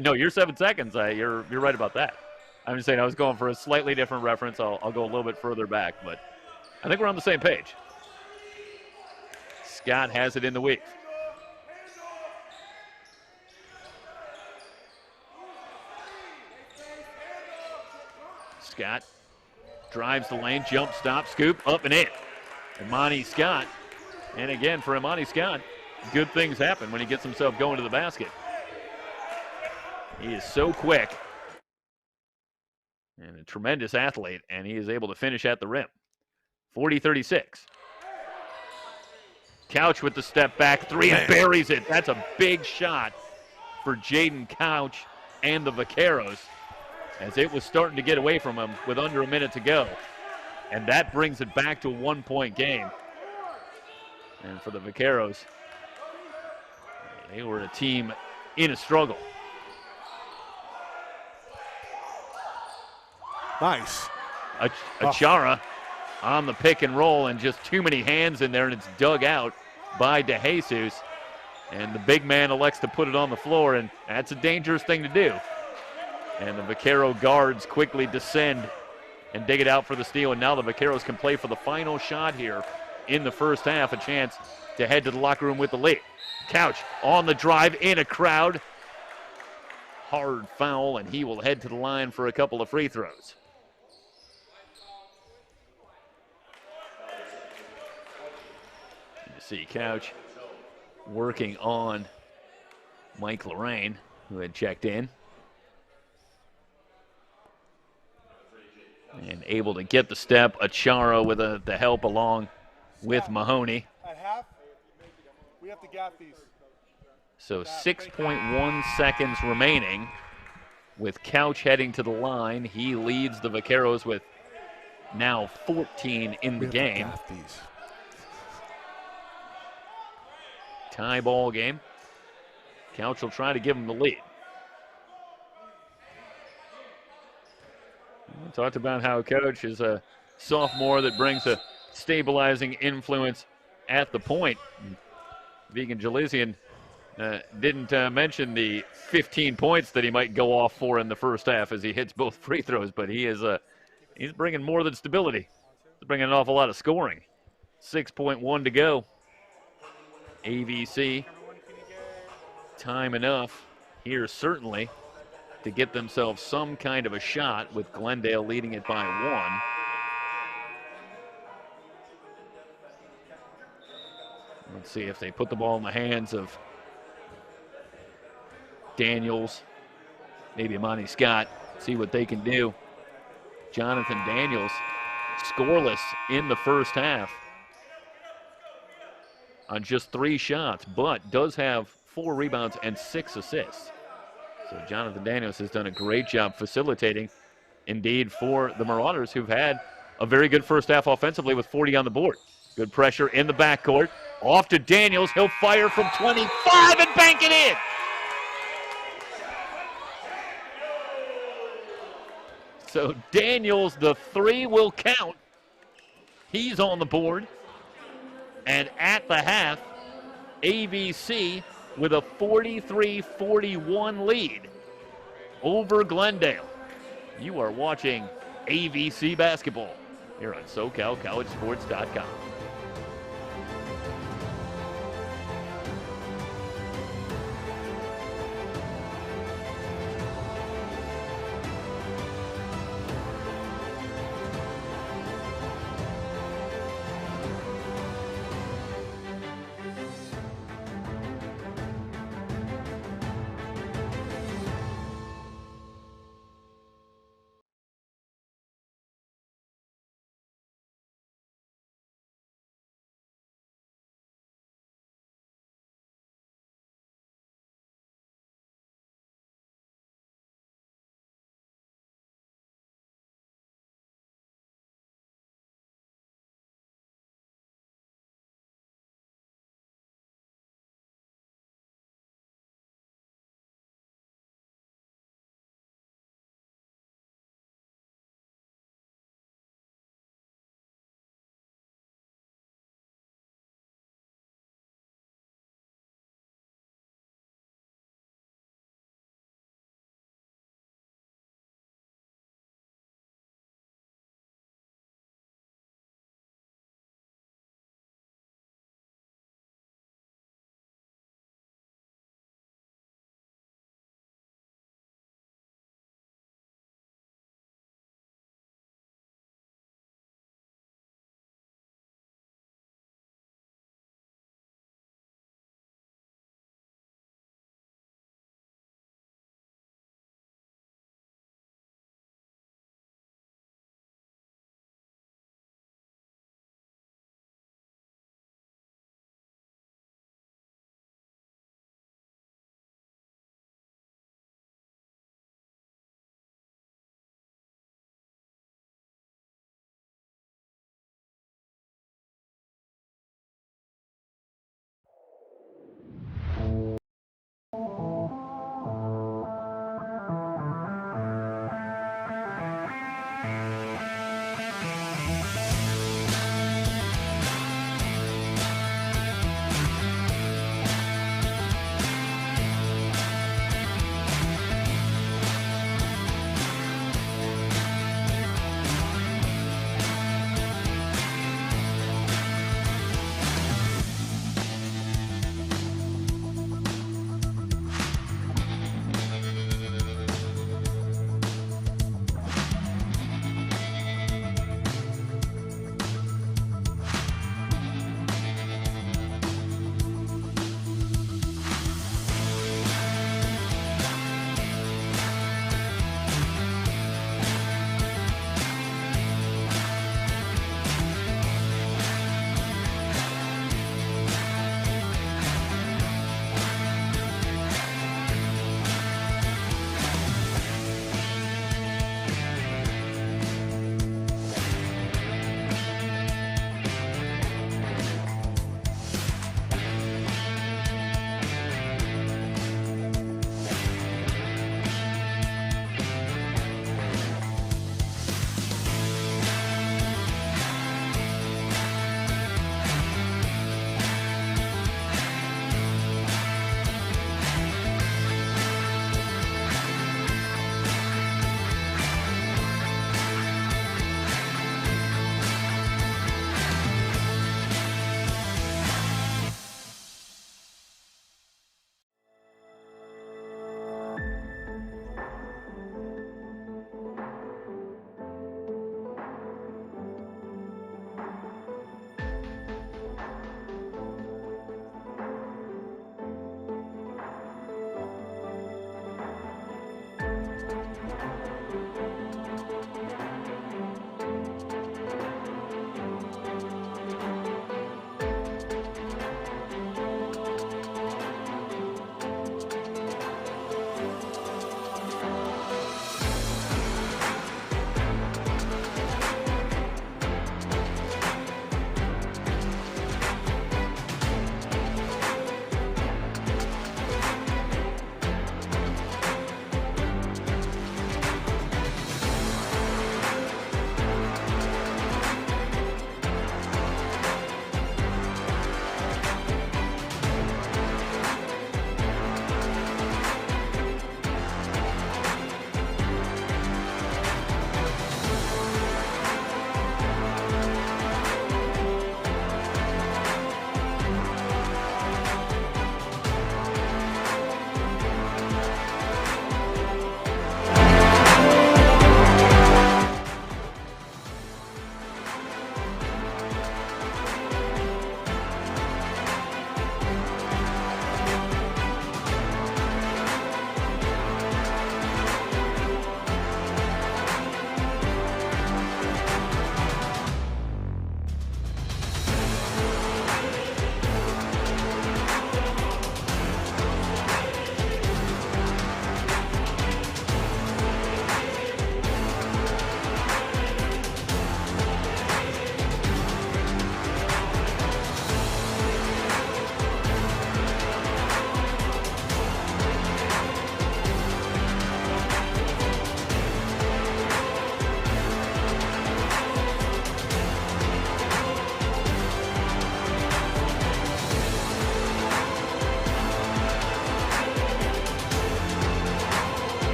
A: No, you're 7 seconds. You're right about that. I'm just saying I was going for a slightly different reference. I'll go a little bit further back, but I think we're on the same page. Scott has it in the weave. Scott drives the lane, jump, stop, scoop, up and in. Imani Scott. And again, for Imani Scott, good things happen when he gets himself going to the basket. He is so quick and a tremendous athlete, and he is able to finish at the rim. 40-36. Couch with the step back 3 and buries it. That's a big shot for Jaden Couch, and the Vaqueros, as it was starting to get away from them with under a minute to go. And that brings it back to a 1-point game. And for the Vaqueros, they were a team in a struggle.
B: Nice.
A: Achara on the pick and roll, and just too many hands in there, and it's dug out by DeJesus. And the big man elects to put it on the floor, and that's a dangerous thing to do. And the Vaquero guards quickly descend and dig it out for the steal, and now the Vaqueros can play for the final shot here in the first half, a chance to head to the locker room with the lead. Couch on the drive in a crowd. Hard foul, and he will head to the line for a couple of free throws. You see Couch working on Mike Lorraine, who had checked in. And able to get the step. Achara with the help along with Mahoney.
B: At half, we have to gap these.
A: So 6.1 seconds remaining with Couch heading to the line. He leads the Vaqueros with now 14 in the game. Tie ball game. Couch will try to give him the lead. We talked about how Coach is a sophomore that brings a stabilizing influence at the point. Vegan Jalizian didn't mention the 15 points that he might go off for in the first half as he hits both free throws, but he's bringing more than stability. He's bringing an awful lot of scoring. 6.1 to go. AVC, time enough here certainly to get themselves some kind of a shot, with Glendale leading it by 1. Let's see if they put the ball in the hands of Daniels, maybe Monty Scott, see what they can do. Jonathan Daniels scoreless in the first half on just 3 shots, but does have 4 rebounds and 6 assists. So Jonathan Daniels has done a great job facilitating, indeed, for the Marauders, who've had a very good first half offensively with 40 on the board. Good pressure in the backcourt. Off to Daniels. He'll fire from 25 and bank it in. So Daniels, the 3 will count. He's on the board. And at the half, AVC with a 43-41 lead over Glendale. You are watching AVC basketball here on SoCalCollegeSports.com.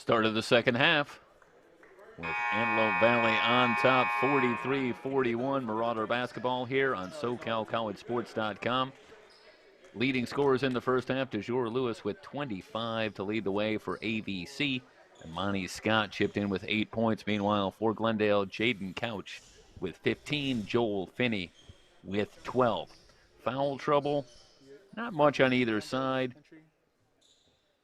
A: Start of the second half with Antelope Valley on top 43-41. Marauder basketball here on SoCalCollegeSports.com. Leading scorers in the first half, DeJour Lewis with 25 to lead the way for AVC. And Monty Scott chipped in with 8 points. Meanwhile, for Glendale, Jaden Couch with 15, Joel Finney with 12. Foul trouble, not much on either side.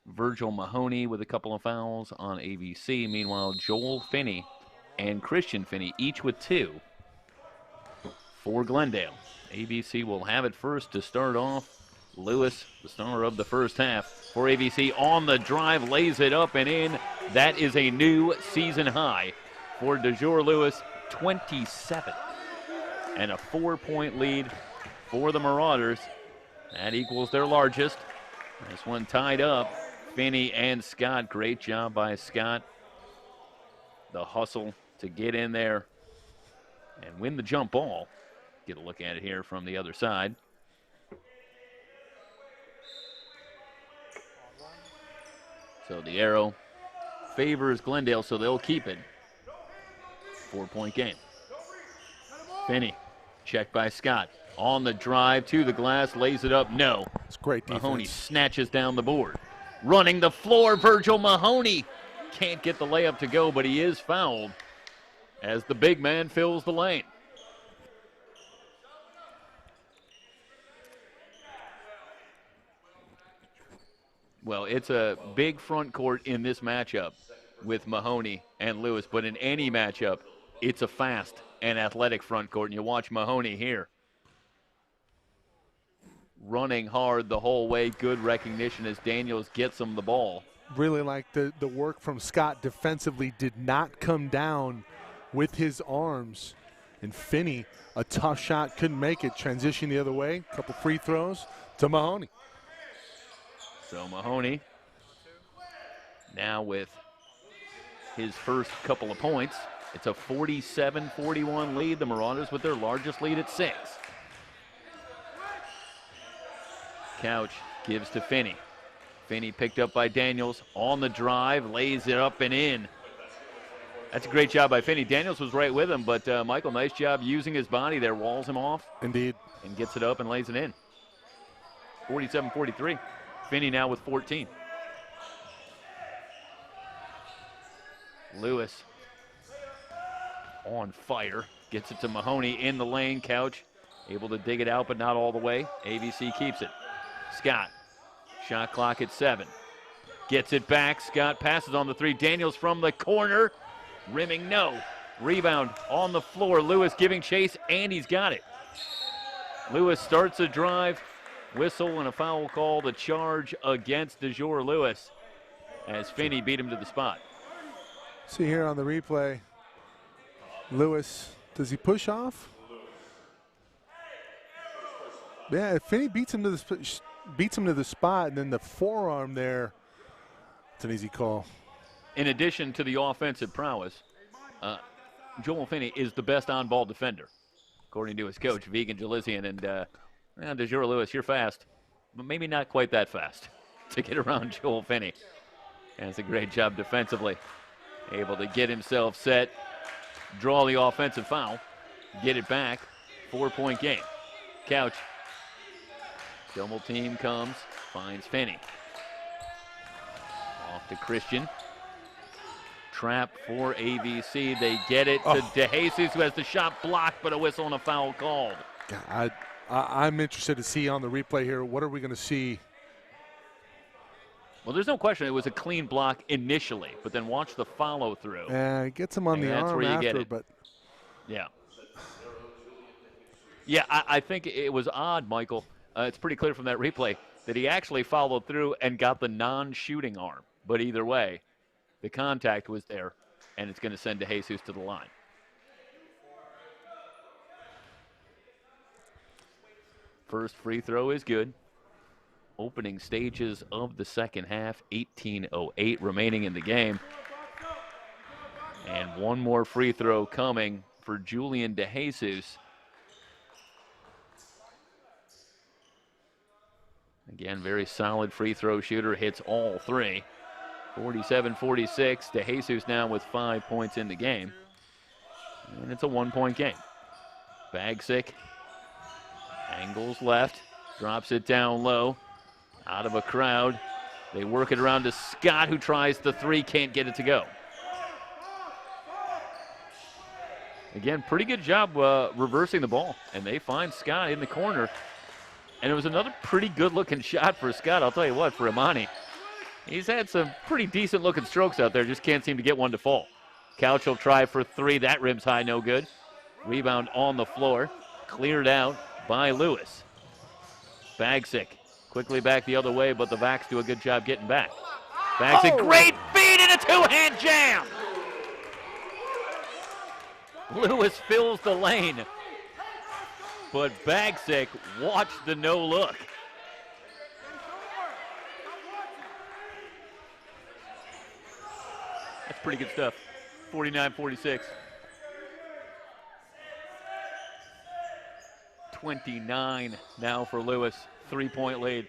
A: Virgil Mahoney with a couple of fouls on AVC. Meanwhile, Joel Finney and Christian Finney each with 2 for Glendale. AVC will have it first to start off. Lewis, the star of the first half for AVC, on the drive, lays it up and in. That is a new season high for DeJour Lewis, 27. And a 4-point lead for the Marauders. That equals their largest. This one tied up. Finney and Scott, great job by Scott. The hustle to get in there and win the jump ball. Get a look at it here from the other side. So the arrow favors Glendale, so they'll keep it. 4-point game. Finney, checked by Scott. On the drive to the glass, lays it up, no.
B: It's great defense.
A: Mahoney snatches down the board. Running the floor, Virgil Mahoney. Can't get the layup to go, but he is fouled as the big man fills the lane. Well, it's a big front court in this matchup with Mahoney and Lewis, but in any matchup, it's a fast and athletic front court, and you watch Mahoney here. Running hard the whole way, good recognition as Daniels gets him the ball.
B: Really like the work from Scott defensively, did not come down with his arms. And Finney, a tough shot, couldn't make it, transition the other way, couple free throws to Mahoney.
A: So Mahoney now with his first couple of points. It's a 47-41 lead. The Marauders with their largest lead at 6. Couch gives to Finney. Finney picked up by Daniels on the drive, lays it up and in. That's a great job by Finney. Daniels was right with him, but Michael, nice job using his body there, walls him off.
B: Indeed.
A: And gets it up and lays it in. 47-43. Finney now with 14. Lewis on fire. Gets it to Mahoney in the lane. Couch able to dig it out, but not all the way. AVC keeps it. Scott, shot clock at 7. Gets it back. Scott passes on the 3. Daniels from the corner. Rimming, no. Rebound on the floor. Lewis giving chase, and he's got it. Lewis starts a drive. Whistle and a foul call, the charge against DeJour Lewis as Finney beat him to the spot.
B: See here on the replay, Lewis, does he push off? Yeah, Finney beats him to the spot, and then the forearm there, it's an easy call.
A: In addition to the offensive prowess, Joel Finney is the best on-ball defender, according to his coach, Vegan Jalizian, and DeJour Lewis, you're fast, but maybe not quite that fast to get around Joel Finney. And it's a great job defensively. Able to get himself set, draw the offensive foul, get it back. 4-point game. Couch. Double team comes, finds Finney. Off to Christian. Trap for AVC. They get it to DeJesus, who has the shot blocked, but a whistle and a foul called.
B: I'm interested to see on the replay here, what are we going to see?
A: Well, there's no question it was a clean block initially, but then watch the follow through.
B: Gets him on the arm
A: where you
B: after,
A: get it.
B: But
A: yeah. Yeah, I think it was odd, Michael. It's pretty clear from that replay that he actually followed through and got the non-shooting arm. But either way, the contact was there, and it's going to send DeJesus to the line. First free throw is good. Opening stages of the second half, 18:08 remaining in the game. And one more free throw coming for Julian DeJesus. Again, very solid free throw shooter, hits all 3 47-46. DeJesus now with 5 points in the game. And it's a 1-point game. Bagsick angles left, drops it down low, out of a crowd. They work it around to Scott, who tries the three, can't get it to go. Again, pretty good job reversing the ball, and they find Scott in the corner. And it was another pretty good-looking shot for Scott. I'll tell you what, for Imani. He's had some pretty decent-looking strokes out there, just can't seem to get one to fall. Couch will try for three. That rim's high, no good. Rebound on the floor, cleared out by Lewis. Bagsick quickly back the other way, but the Vacs do a good job getting back. Bagsick, great feed and a two-hand jam! Lewis fills the lane, but Bagsick watched the no-look. That's pretty good stuff. 49-46. 29 now for Lewis. 3-point lead.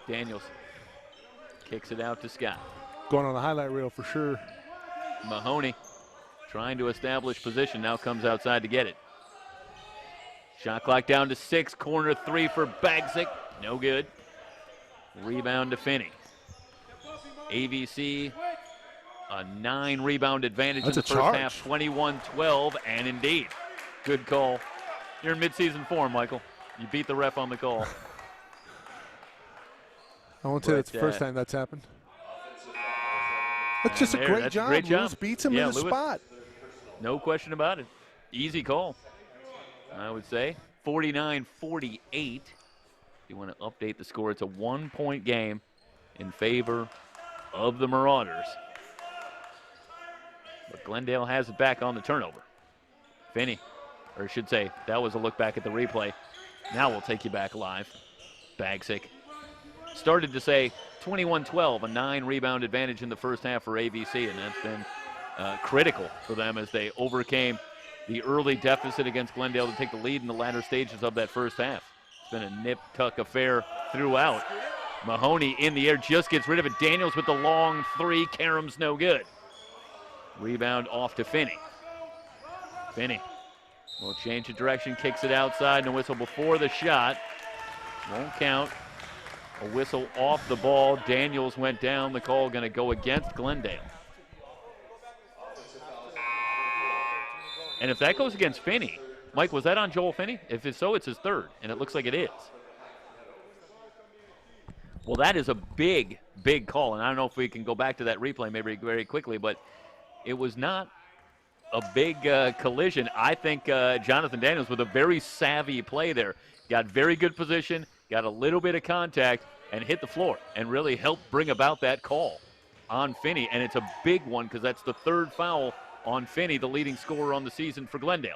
A: Daniels kicks it out to Scott.
B: Going on the highlight reel for sure.
A: Mahoney trying to establish position, now comes outside to get it. Shot clock down to 6, corner three for Bagsick, no good. Rebound to Finney. AVC, a 9-rebound advantage in the first half, 21-12, and indeed, good call. You're in midseason form, Michael. You beat the ref on the call.
B: I won't say it's the first time that's happened. That's just a great job. Lewis beats him in the spot.
A: No question about it. Easy call, I would say. 49-48. You want to update the score. It's a 1-point game in favor of the Marauders. But Glendale has it back on the turnover. Finney, or I should say, that was a look back at the replay. Now we'll take you back live. Bagsick started to say 21-12, a 9-rebound advantage in the first half for AVC, and that's been critical for them as they overcame the early deficit against Glendale to take the lead in the latter stages of that first half. It's been a nip-tuck affair throughout. Mahoney in the air, just gets rid of it. Daniels with the long three. Karam's no good. Rebound off to Finney. Finney will change the direction, kicks it outside, and a whistle before the shot. Won't count. A whistle off the ball. Daniels went down. The call going to go against Glendale. And if that goes against Finney, Mike, was that on Joel Finney? If it's so, it's his third, and it looks like it is. Well, that is a big, big call, and I don't know if we can go back to that replay maybe very quickly, but it was not a big collision. I think Jonathan Daniels with a very savvy play there. Got very good position, got a little bit of contact, and hit the floor, and really helped bring about that call on Finney. And it's a big one because that's the third foul on Finney, the leading scorer on the season for Glendale.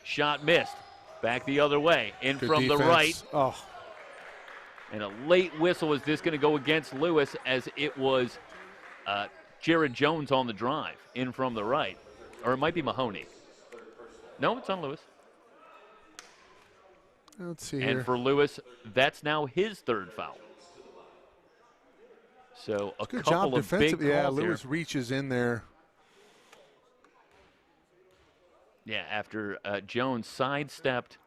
A: Shot missed. Back the other way. In good from defense. The right.
B: Oh.
A: And a late whistle. Is this going to go against Lewis, as it was Jared Jones on the drive in from the right. Or it might be Mahoney. No, it's on Lewis.
B: Let's see here.
A: And for Lewis, that's now his third foul. So a
B: good
A: couple
B: job
A: of big calls.
B: Yeah, Lewis here. Reaches in there.
A: Yeah, after Jones sidestepped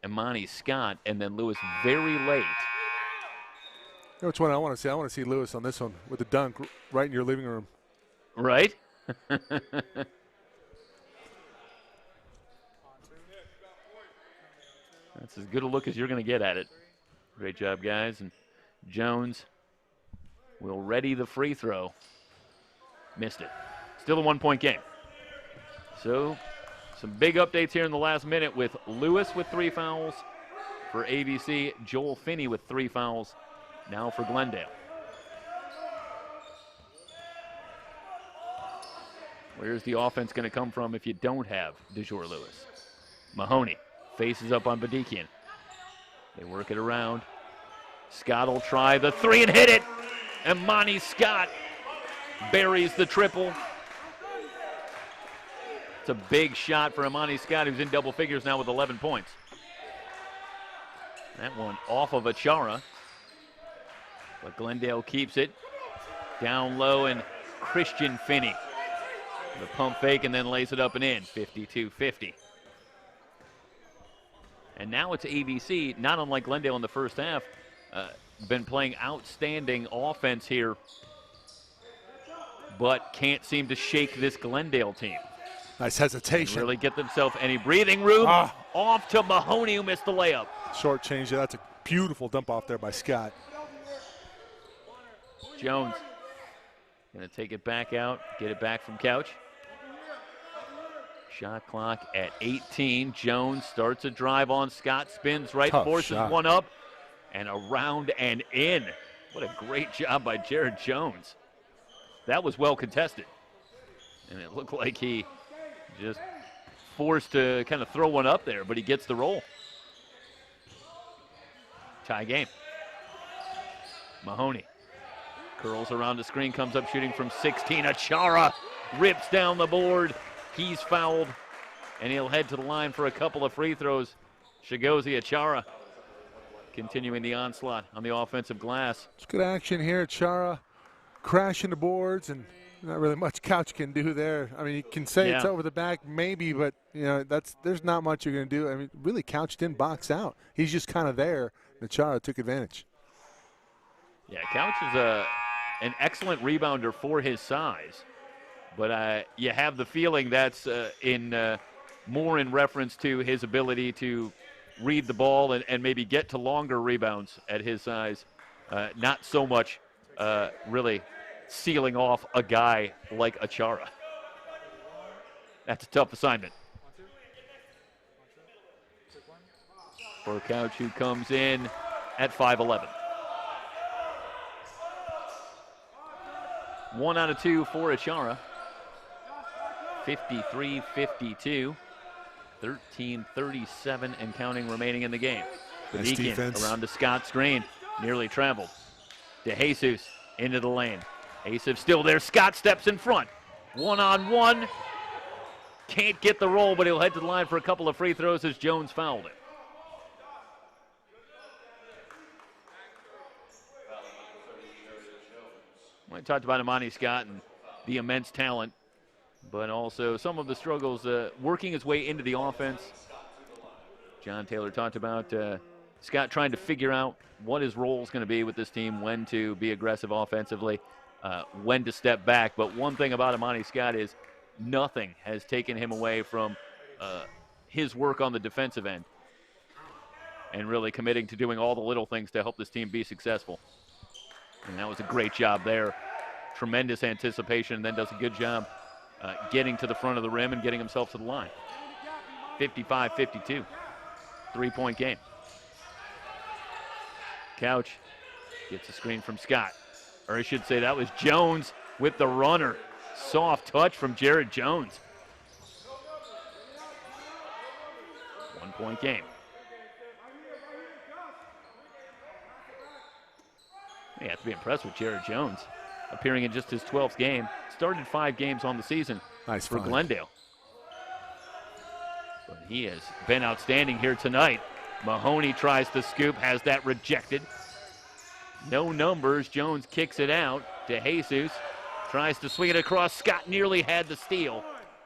A: Imani Scott, and then Lewis very late.
B: You know which one I want to see? I want to see Lewis on this one with the dunk right in your living room.
A: Right? That's as good a look as you're going to get at it. Great job, guys. And Jones will ready the free throw. Missed it. Still a 1-point game. So some big updates here in the last minute with Lewis with 3 fouls for AVC. Joel Finney with 3 fouls now for Glendale. Where's the offense going to come from if you don't have DeJour Lewis? Mahoney faces up on Badikian. They work it around. Scott will try the 3 and hit it. Imani Scott buries the triple. It's a big shot for Imani Scott, who's in double figures now with 11 points. That one off of Achara. But Glendale keeps it. Down low, and Christian Finney. The pump fake and then lays it up and in, 52-50. And now it's AVC, not unlike Glendale in the first half, been playing outstanding offense here, but can't seem to shake this Glendale team.
B: Nice hesitation.
A: Really get themselves any breathing room. Off to Mahoney, who missed the layup.
B: Short change there. That's a beautiful dump off there by Scott.
A: Jones going to take it back out, get it back from Couch. Shot clock at 18. Jones starts a drive on Scott, spins right, forces one up, and around and in. What a great job by Jared Jones. That was well contested. And it looked like he just forced to kind of throw one up there, but he gets the roll. Tie game. Mahoney curls around the screen, comes up shooting from 16. Achara rips down the board. He's fouled, and he'll head to the line for a couple of free throws. Chigozie Achara continuing the onslaught on the offensive glass.
B: It's good action here. Achara crashing the boards, and not really much Couch can do there. I mean, you can say it's over the back maybe, but you know there's not much you're going to do. I mean, really, Couch didn't box out. He's just kind of there. Achara took advantage.
A: Yeah, Couch is an excellent rebounder for his size. But you have the feeling that's more in reference to his ability to read the ball and maybe get to longer rebounds at his size. Not so much really sealing off a guy like Achara. That's a tough assignment. For Couch, who comes in at 5'11". 1 out of 2 for Achara. 53-52, 13:37 and counting remaining in the game.
B: Nice defense.
A: Around to Scott's screen, nearly traveled. DeJesus into the lane. Asif still there. Scott steps in front. One-on-one. Can't get the roll, but he'll head to the line for a couple of free throws as Jones fouled it. I talked about Imani Scott and the immense talent, but also some of the struggles working his way into the offense. John Taylor talked about Scott trying to figure out what his role is going to be with this team, when to be aggressive offensively, when to step back. But one thing about Imani Scott is nothing has taken him away from his work on the defensive end and really committing to doing all the little things to help this team be successful. And that was a great job there. Tremendous anticipation, and then does a good job getting to the front of the rim and getting himself to the line. 55-52, 3-point game. Couch gets a screen from Scott. Or I should say that was Jones with the runner. Soft touch from Jared Jones. 1-point game. You have to be impressed with Jared Jones, appearing in just his 12th game. Started 5 games on the season for Glendale. But he has been outstanding here tonight. Mahoney tries to scoop, has that rejected. No numbers. Jones kicks it out. DeJesus tries to swing it across. Scott nearly had the steal,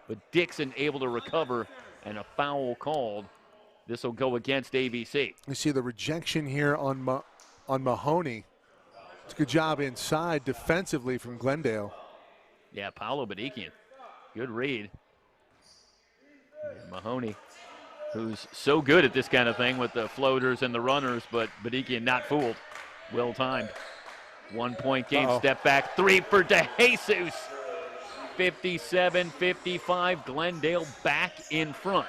A: but Dixon able to recover, and a foul called. This will go against AVC.
B: You see the rejection here on Mahoney. It's a good job inside defensively from Glendale.
A: Yeah, Paolo Badikian. Good read. And Mahoney, who's so good at this kind of thing with the floaters and the runners, but Badikian not fooled. Well timed. 1-point game, step back, 3 for DeJesus. 57-55, Glendale back in front.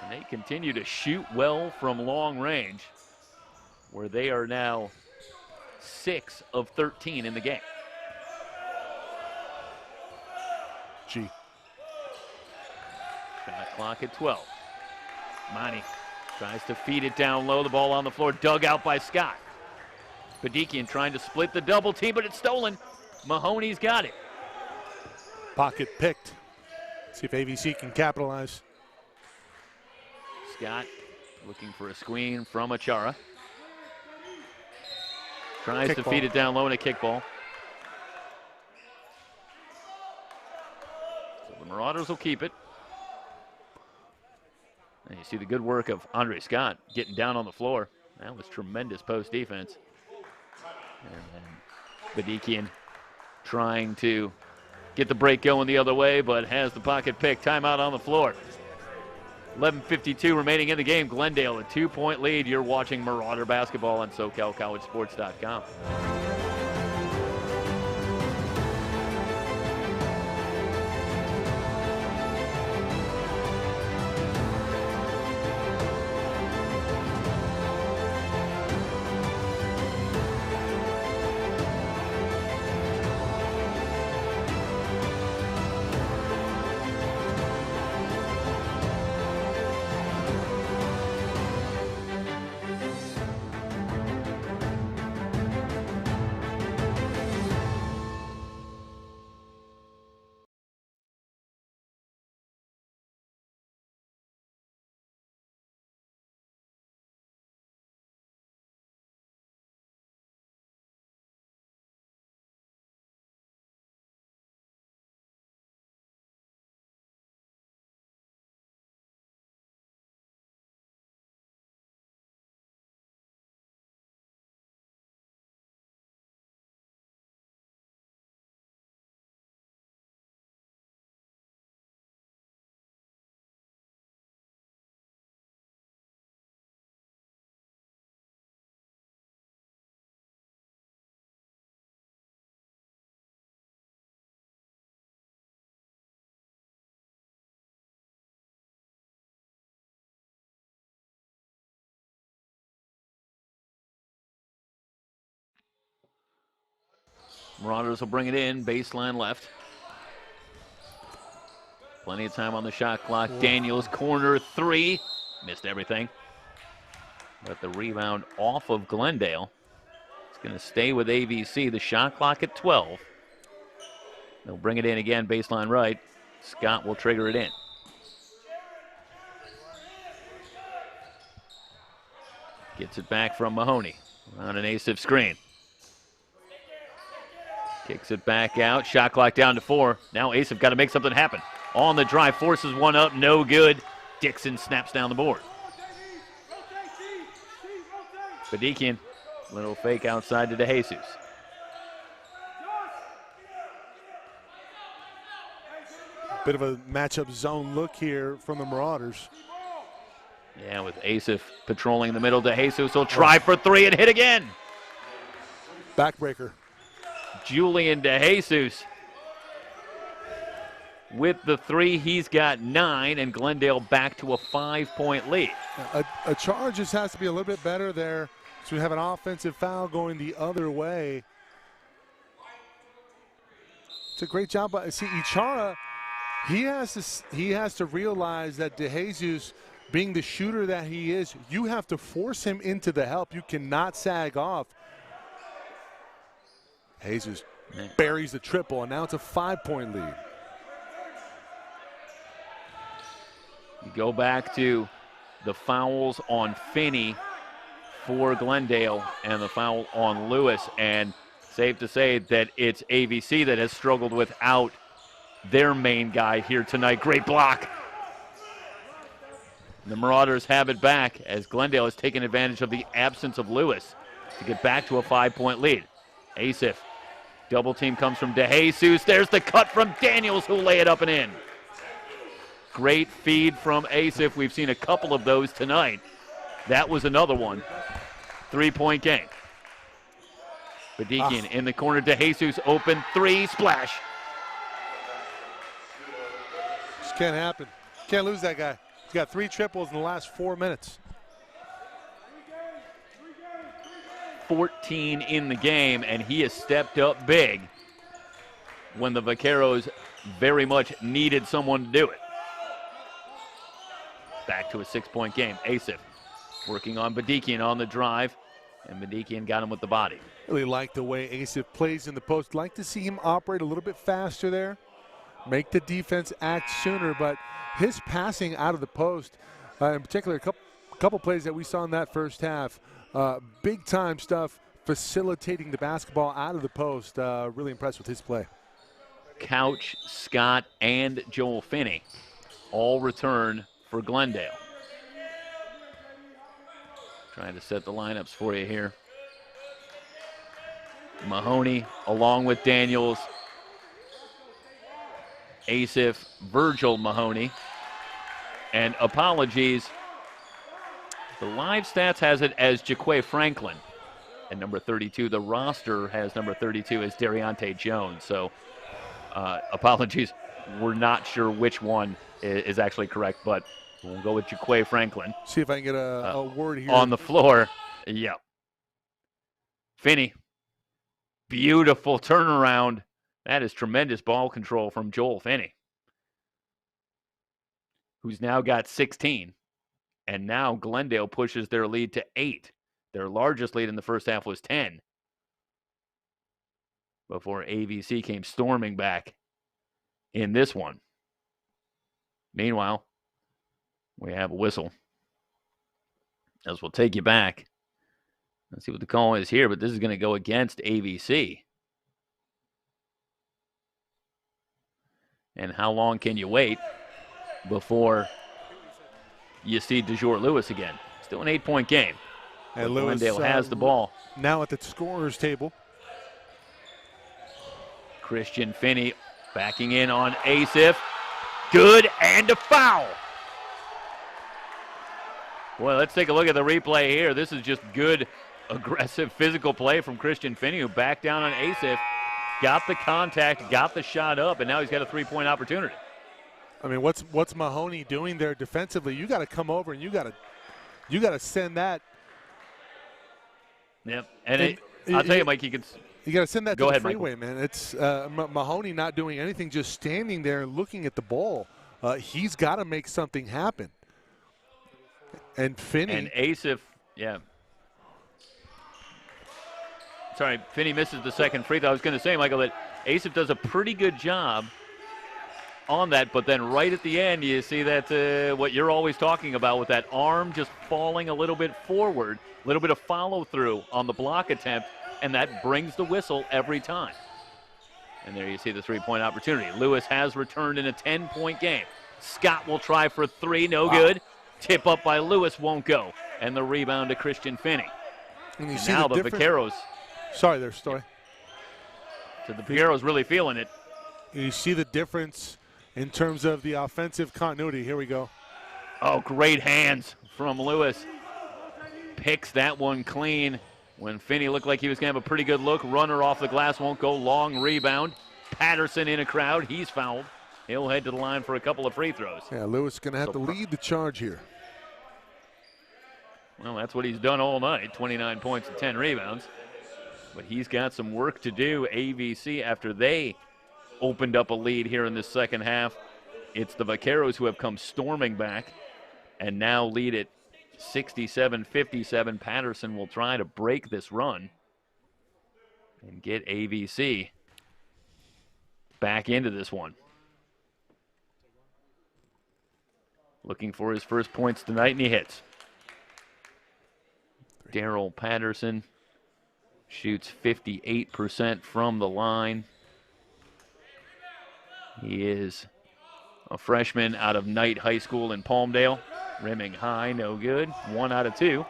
A: And they continue to shoot well from long range, where they are now 6 of 13 in the game.
B: Shot
A: clock at 12. Monty tries to feed it down low. The ball on the floor, dug out by Scott. Badikian trying to split the double team, but it's stolen. Mahoney's got it.
B: Pocket picked. See if AVC can capitalize.
A: Scott looking for a screen from Achara. Tries to feed it down low in a kickball. Marauders will keep it. And you see the good work of Andre Scott getting down on the floor. That was tremendous post defense. And then Badikian trying to get the break going the other way, but has the pocket pick. Timeout on the floor. 11:52 remaining in the game. Glendale, a 2-point lead. You're watching Marauder basketball on SoCalCollegeSports.com. Marauders will bring it in, baseline left. Plenty of time on the shot clock. Daniels, corner three. Missed everything. But the rebound off of Glendale. It's going to stay with AVC. The shot clock at 12. They'll bring it in again, baseline right. Scott will trigger it in. Gets it back from Mahoney on an Asif screen. Kicks it back out. Shot clock down to 4. Now Asif got to make something happen. On the drive, forces one up, no good. Dixon snaps down the board. Badikian, little fake outside to DeJesus.
B: Bit of a matchup zone look here from the Marauders.
A: Yeah, with Asif patrolling the middle, DeJesus will try for three and hit again.
B: Backbreaker. Julian
A: DeJesus with the three. He's got 9, and Glendale back to a 5-point lead.
B: A charge just has to be a little bit better there. So we have an offensive foul going the other way. It's a great job by Ichara. He has to realize that DeJesus, being the shooter that he is, you have to force him into the help. You cannot sag off. Jesus buries the triple, and now it's a 5-point lead.
A: You go back to the fouls on Finney for Glendale and the foul on Lewis, and safe to say that it's AVC that has struggled without their main guy here tonight. Great block. The Marauders have it back as Glendale has taken advantage of the absence of Lewis to get back to a 5-point lead. Asif, double team comes from DeJesus. There's the cut from Daniels, who'll lay it up and in. Great feed from Asif. We've seen a couple of those tonight. That was another one. 3-point game. Badikian in the corner. DeJesus open three, splash.
B: Just can't happen. Can't lose that guy. He's got 3 triples in the last 4 minutes.
A: 14 in the game, and he has stepped up big when the Vaqueros very much needed someone to do it. Back to a 6-point game. Asif working on Badikian on the drive, and Badikian got him with the body.
B: Really like the way Asif plays in the post. Like to see him operate a little bit faster there, make the defense act sooner, but his passing out of the post, in particular a couple plays that we saw in that first half, big time stuff, facilitating the basketball out of the post. Really impressed with his play.
A: Couch, Scott, and Joel Finney all return for Glendale. Trying to set the lineups for you here. Mahoney along with Daniels, Asif, Virgil Mahoney, and apologies, the live stats has it as Jaquay Franklin at number 32. The roster has number 32 as Dariante Jones. So apologies, we're not sure which one is actually correct, but we'll go with Jaquay Franklin.
B: See if I can get a word here.
A: On the floor, yeah. Finney, beautiful turnaround. That is tremendous ball control from Joel Finney, who's now got 16. And now Glendale pushes their lead to 8. Their largest lead in the first half was 10. Before AVC came storming back in this one. Meanwhile, we have a whistle. As we'll take you back. Let's see what the call is here, but this is going to go against AVC. And how long can you wait before you see DeJour Lewis again? Still an 8-point game.
B: And Lewis,
A: Glendale has the ball.
B: Now at the scorer's table.
A: Christian Finney backing in on Asif. Good, and a foul. Well, let's take a look at the replay here. This is just good, aggressive, physical play from Christian Finney, who backed down on Asif, got the contact, got the shot up, and now he's got a 3-point opportunity.
B: I mean, what's Mahoney doing there defensively? You got to come over and you got to send that.
A: Yep, and I'll tell you, Mike, you
B: got to send that to the
A: ahead,
B: freeway, man. It's Mahoney not doing anything, just standing there looking at the ball. He's got to make something happen. And Finney.
A: And Asif, yeah. Sorry, Finney misses the second free throw. I was going to say, Michael, that Asif does a pretty good job on that, but then right at the end, you see that what you're always talking about with that arm just falling a little bit forward, a little bit of follow-through on the block attempt, and that brings the whistle every time. And there you see the 3-point opportunity. Lewis has returned in a 10-point game. Scott will try for 3, no good. Tip up by Lewis, won't go. And the rebound to Christian Finney.
B: And you
A: see now the Vaqueros.
B: Sorry there, Story.
A: So the Vaqueros really feeling it.
B: You see the difference in terms of the offensive continuity. Here we go.
A: Oh, great hands from Lewis. Picks that one clean. When Finney looked like he was going to have a pretty good look. Runner off the glass, won't go. Long rebound. Patterson in a crowd. He's fouled. He'll head to the line for a couple of free throws.
B: Yeah, Lewis going to have to lead the charge here.
A: Well, that's what he's done all night. 29 points and 10 rebounds. But he's got some work to do. AVC, after they opened up a lead here in the second half, it's the Vaqueros who have come storming back and now lead it 67-57. Patterson will try to break this run and get AVC back into this one. Looking for his first points tonight, and he hits. Daryl Patterson shoots 58% from the line. He is a freshman out of Knight High School in Palmdale. Rimming high, no good. 1 out of 2.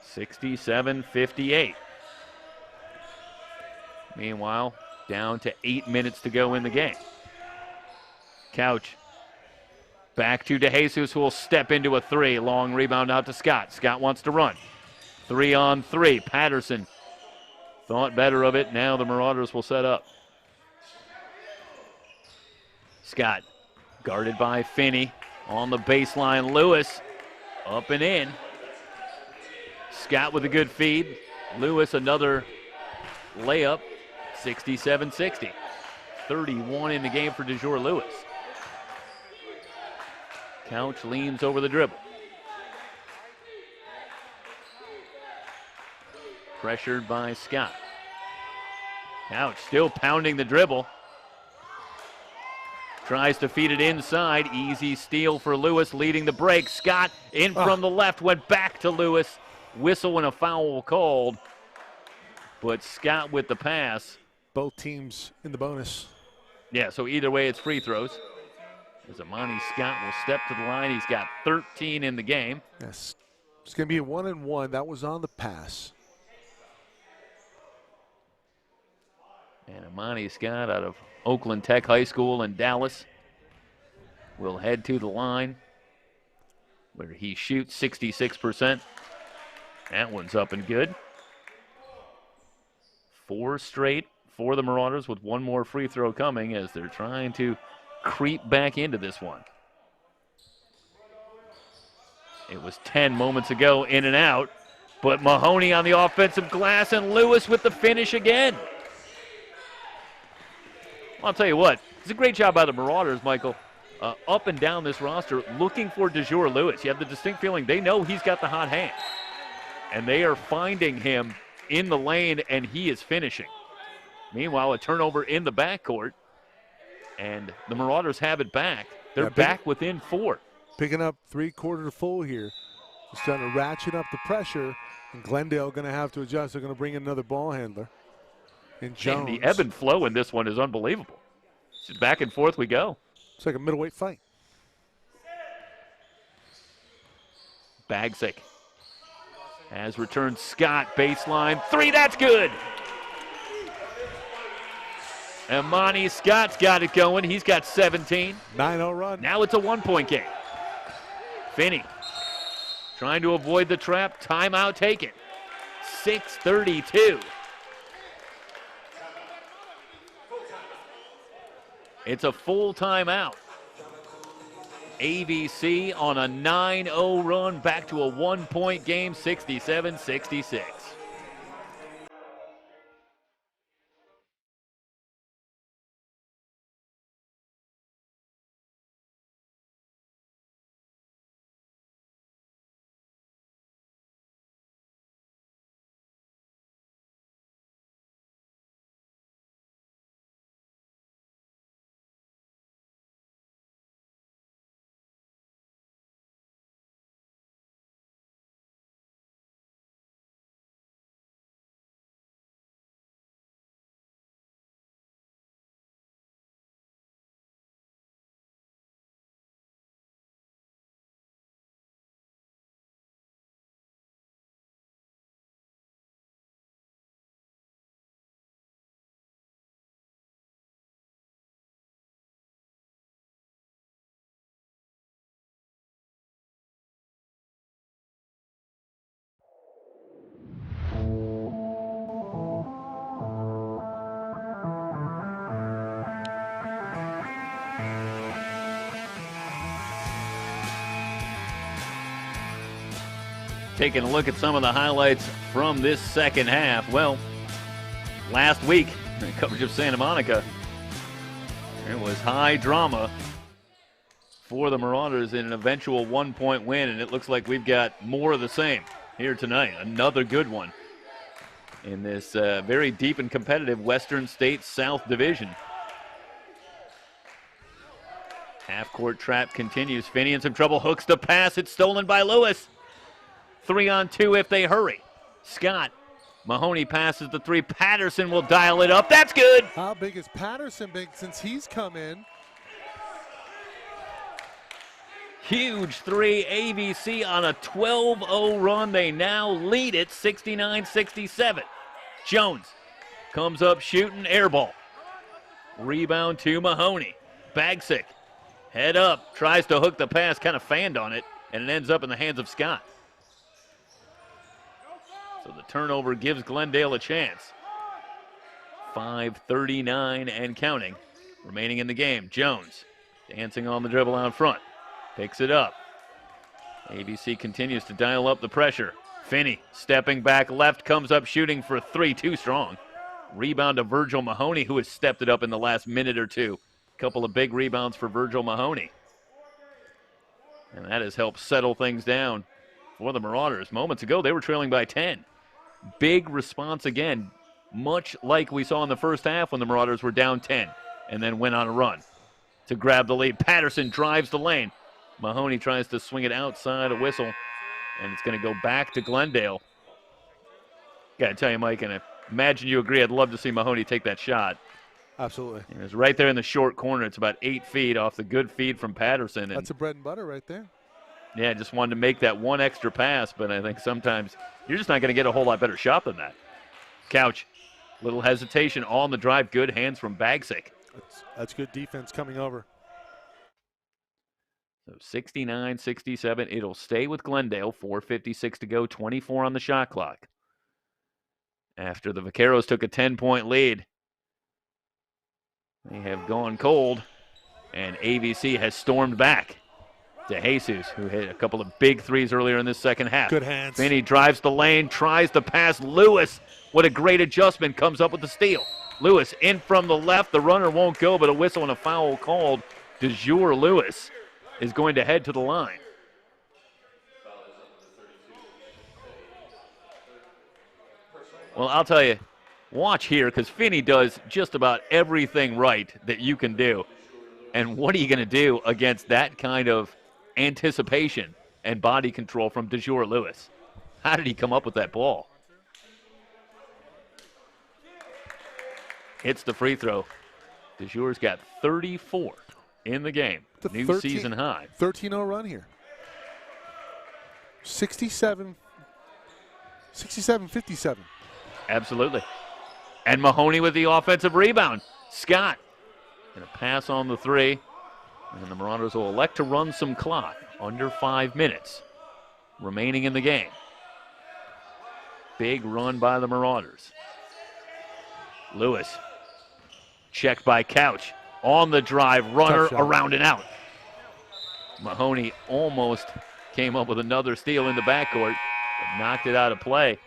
A: 67-58. Meanwhile, down to 8 minutes to go in the game. Couch. Back to DeJesus, who will step into a 3. Long rebound out to Scott. Scott wants to run. 3-on-3. Patterson thought better of it. Now the Marauders will set up. Scott guarded by Finney on the baseline. Lewis up and in. Scott with a good feed. Lewis another layup. 67-60. 31 in the game for DeJour Lewis. Couch leans over the dribble. Pressured by Scott. Couch still pounding the dribble. Tries to feed it inside. Easy steal for Lewis, leading the break. Scott in from the left, went back to Lewis. Whistle and a foul called. But Scott with the pass.
B: Both teams in the bonus.
A: Yeah, so either way, it's free throws. As Amani Scott will step to the line. He's got 13 in the game.
B: Yes. It's going to be a 1-and-1. That was on the pass.
A: And Amani Scott out of Oakland Tech High School in Dallas will head to the line where he shoots 66%. That one's up and good. 4 straight for the Marauders with one more free throw coming as they're trying to creep back into this one. It was 10 moments ago, in and out, but Mahoney on the offensive glass and Lewis with the finish again. Well, I'll tell you what, it's a great job by the Marauders, Michael. Up and down this roster, looking for DeJour Lewis. You have the distinct feeling they know he's got the hot hand. And they are finding him in the lane, and he is finishing. Meanwhile, a turnover in the backcourt, and the Marauders have it back. They're back within 4.
B: Picking up 3/4 full here. It's starting to ratchet up the pressure, and Glendale going to have to adjust. They're going to bring in another ball handler. And Jones.
A: And the ebb and flow in this one is unbelievable. Just back and forth we go.
B: It's like a middleweight fight.
A: Bagsick has returned Scott, baseline 3, that's good. Amani Scott's got it going. He's got 17.
B: 9-0 run.
A: Now it's a 1-point game. Finney trying to avoid the trap. Timeout taken. 6:32. It's a full timeout. AVC on a 9-0 run back to a 1-point game, 67-66. Taking a look at some of the highlights from this second half. Well, last week, in coverage of Santa Monica, it was high drama for the Marauders in an eventual 1-point win, and it looks like we've got more of the same here tonight. Another good one in this very deep and competitive Western State South Division. Half-court trap continues. Finney in some trouble, hooks the pass. It's stolen by Lewis. 3-on-2 if they hurry. Scott. Mahoney passes the 3. Patterson will dial it up. That's good.
B: How big is Patterson big since he's come in?
A: Huge 3. AVC on a 12-0 run. They now lead it 69-67. Jones comes up shooting, air ball. Rebound to Mahoney. Bagsick. Head up. Tries to hook the pass. Kind of fanned on it. And it ends up in the hands of Scott. So the turnover gives Glendale a chance. 5:39 and counting remaining in the game. Jones dancing on the dribble out front. Picks it up. ABC continues to dial up the pressure. Finney stepping back left, comes up shooting for 3, too strong. Rebound to Virgil Mahoney, who has stepped it up in the last minute or two. Couple of big rebounds for Virgil Mahoney. And that has helped settle things down for the Marauders. Moments ago, they were trailing by 10. Big response again, much like we saw in the first half when the Marauders were down 10 and then went on a run to grab the lead. Patterson drives the lane. Mahoney tries to swing it outside a whistle, and it's going to go back to Glendale. Got to tell you, Mike, and I imagine you agree, I'd love to see Mahoney take that shot.
B: Absolutely.
A: It was right there in the short corner. It's about 8 feet off the good feed from Patterson. And
B: that's a bread and butter right there.
A: Yeah, just wanted to make that one extra pass, but I think sometimes you're just not going to get a whole lot better shot than that. Couch, little hesitation on the drive. Good hands from Bagsick.
B: That's good defense coming over.
A: So 69-67. It'll stay with Glendale. 4:56 to go. 24 on the shot clock. After the Vaqueros took a 10-point lead, they have gone cold, and AVC has stormed back to Jesus, who hit a couple of big threes earlier in this second half.
B: Good hands.
A: Finney drives the lane, tries to pass Lewis. What a great adjustment, comes up with the steal. Lewis in from the left. The runner won't go, but a whistle and a foul called. De Jure Lewis is going to head to the line. Well, I'll tell you, watch here, because Finney does just about everything right that you can do. And what are you going to do against that kind of anticipation and body control from De Jure Lewis? How did he come up with that ball? Hits the free throw. De Jure's got 34 in the game. New season high.
B: 13-0 run here. 67-57.
A: Absolutely. And Mahoney with the offensive rebound. Scott going to pass on the three. And the Marauders will elect to run some clock. Under 5 minutes remaining in the game. Big run by the Marauders. Lewis. Checked by Couch. On the drive. Runner around and out. Mahoney almost came up with another steal in the backcourt, but knocked it out of play.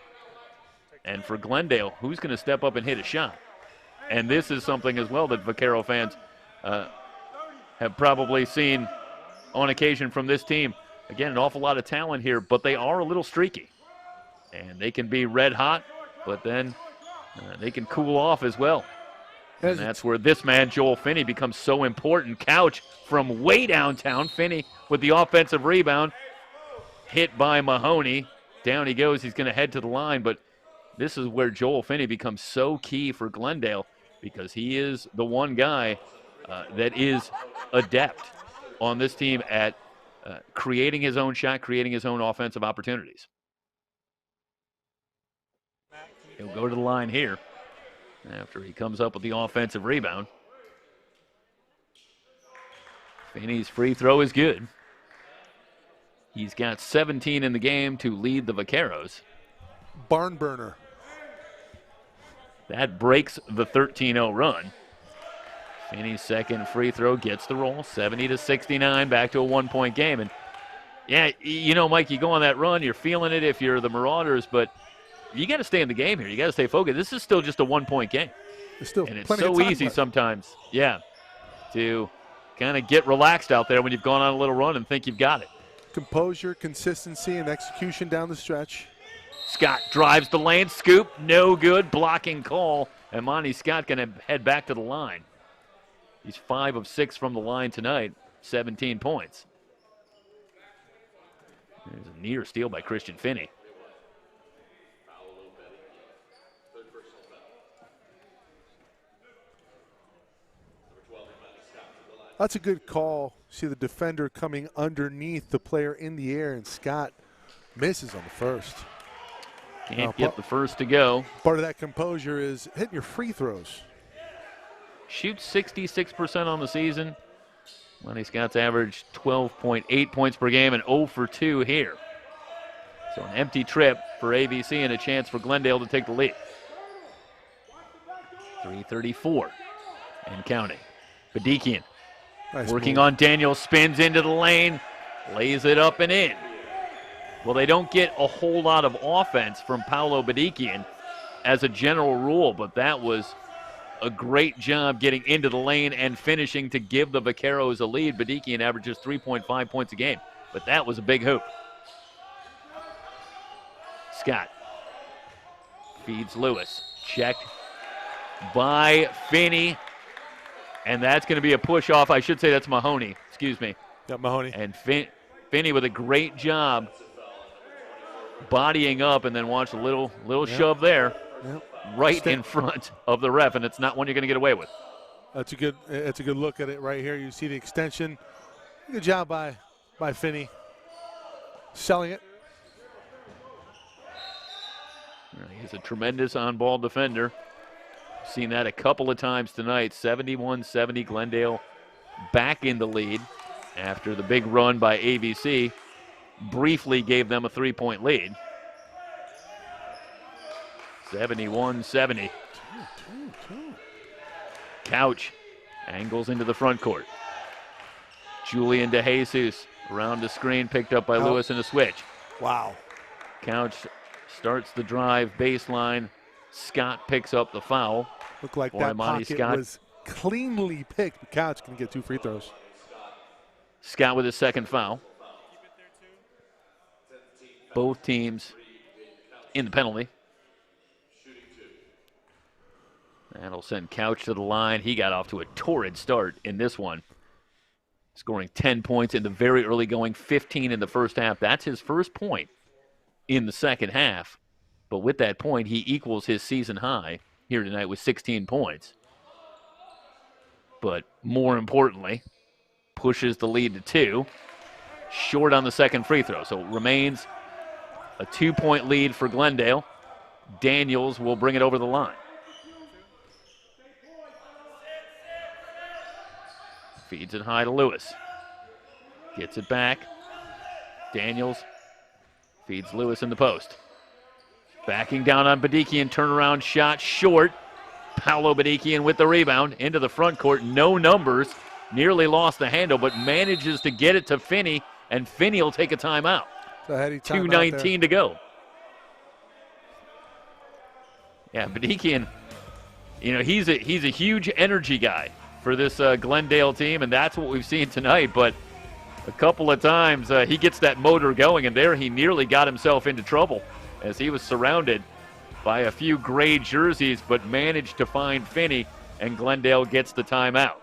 A: And for Glendale, who's going to step up and hit a shot? And this is something as well that Vaquero fans have probably seen on occasion from this team. Again, an awful lot of talent here, but they are a little streaky. And they can be red hot, but then they can cool off as well. And that's where this man, Joel Finney, becomes so important. Couch from way downtown. Finney with the offensive rebound. Hit by Mahoney. Down he goes. He's going to head to the line, but this is where Joel Finney becomes so key for Glendale, because he is the one guy that is adept on this team at creating his own shot, creating his own offensive opportunities. He'll go to the line here after he comes up with the offensive rebound. Finney's free throw is good. He's got 17 in the game to lead the Vaqueros.
B: Barn burner.
A: That breaks the 13-0 run. Finney's second free throw gets the roll, 70-69, back to a one-point game. And yeah, you know, Mike, you go on that run, you're feeling it if you're the Marauders, but you got to stay in the game here. You got to stay focused. This is still just a one-point game.
B: And
A: it's so easy sometimes, to kind of get relaxed out there when you've gone on a little run and think you've got it.
B: Composure, consistency, and execution down the stretch.
A: Scott drives the lane, scoop, no good, blocking call. And Monty Scott going to head back to the line. He's 5 of 6 from the line tonight, 17 points. There's a near steal by Christian Finney.
B: That's a good call. See the defender coming underneath the player in the air, and Scott misses on the first.
A: Can't get the first to go.
B: Part of that composure is hitting your free throws.
A: Shoots 66% on the season. Monty Scott's averaged 12.8 points per game and 0 for 2 here. So an empty trip for AVC and a chance for Glendale to take the lead. 3:34 and counting. Badikian working on Daniel, spins into the lane, lays it up and in. Well, they don't get a whole lot of offense from Paolo Badikian as a general rule, but that was a great job getting into the lane and finishing to give the Vaqueros a lead. Badikian averages 3.5 points a game, but that was a big hoop. Scott feeds Lewis. Checked by Finney. And that's going to be a push-off. I should say that's Mahoney. Excuse me.
B: Yeah, Mahoney.
A: And Finney with a great job bodying up, and then watch a little shove there right in front of the ref, and it's not one you're going to get away with.
B: It's a good look at it right here. You see the extension. Good job by Finney. Selling it.
A: He's a tremendous on-ball defender. Seen that a couple of times tonight. 71-70, Glendale back in the lead after the big run by AVC briefly gave them a 3-point lead. 71-70. Couch angles into the front court. Julian DeJesus around the screen, picked up by Lewis in a switch.
B: Wow.
A: Couch starts the drive baseline. Scott picks up the foul.
B: Looked like that pocket was cleanly picked, but Couch can get 2 free throws.
A: Scott with his second foul. Both teams in the penalty. That'll send Couch to the line. He got off to a torrid start in this one, scoring 10 points in the very early going, 15 in the first half. That's his first point in the second half. But with that point, he equals his season high here tonight with 16 points. But more importantly, pushes the lead to 2. Short on the second free throw. So it remains a 2-point lead for Glendale. Daniels will bring it over the line. Feeds it high to Lewis. Gets it back. Daniels feeds Lewis in the post. Backing down on Badikian, turnaround shot short. Paolo Badikian with the rebound into the front court. No numbers. Nearly lost the handle, but manages to get it to Finney, and Finney will take a timeout. 2:19 to go. Yeah, Badikian, he's a huge energy guy for this Glendale team, and that's what we've seen tonight. But a couple of times he gets that motor going, and there he nearly got himself into trouble as he was surrounded by a few gray jerseys, but managed to find Finney, and Glendale gets the timeout.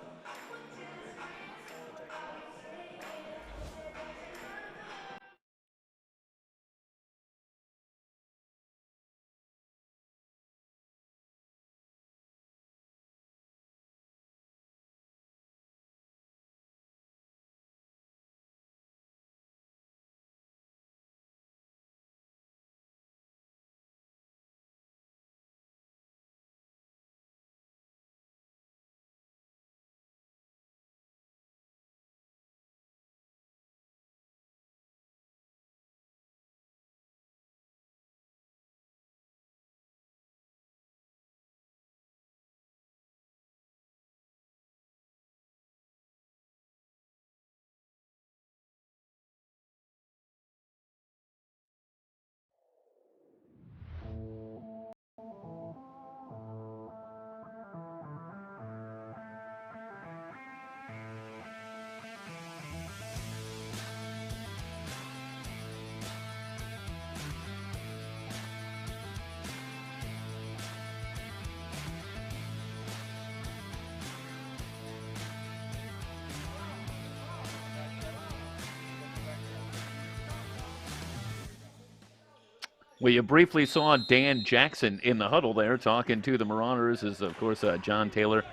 A: Well, you briefly saw Dan Jackson in the huddle there talking to the Marauders, as, of course, John Taylor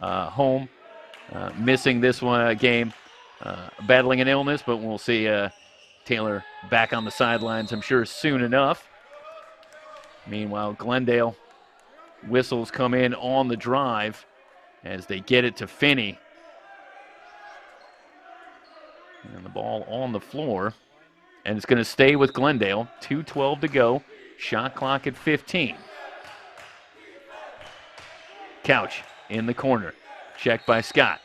A: home, missing this one game, battling an illness, but we'll see Taylor back on the sidelines, I'm sure, soon enough. Meanwhile, Glendale whistles come in on the drive as they get it to Finney. And the ball on the floor. And it's going to stay with Glendale. 2:12 to go. Shot clock at 15. Couch in the corner. Checked by Scott.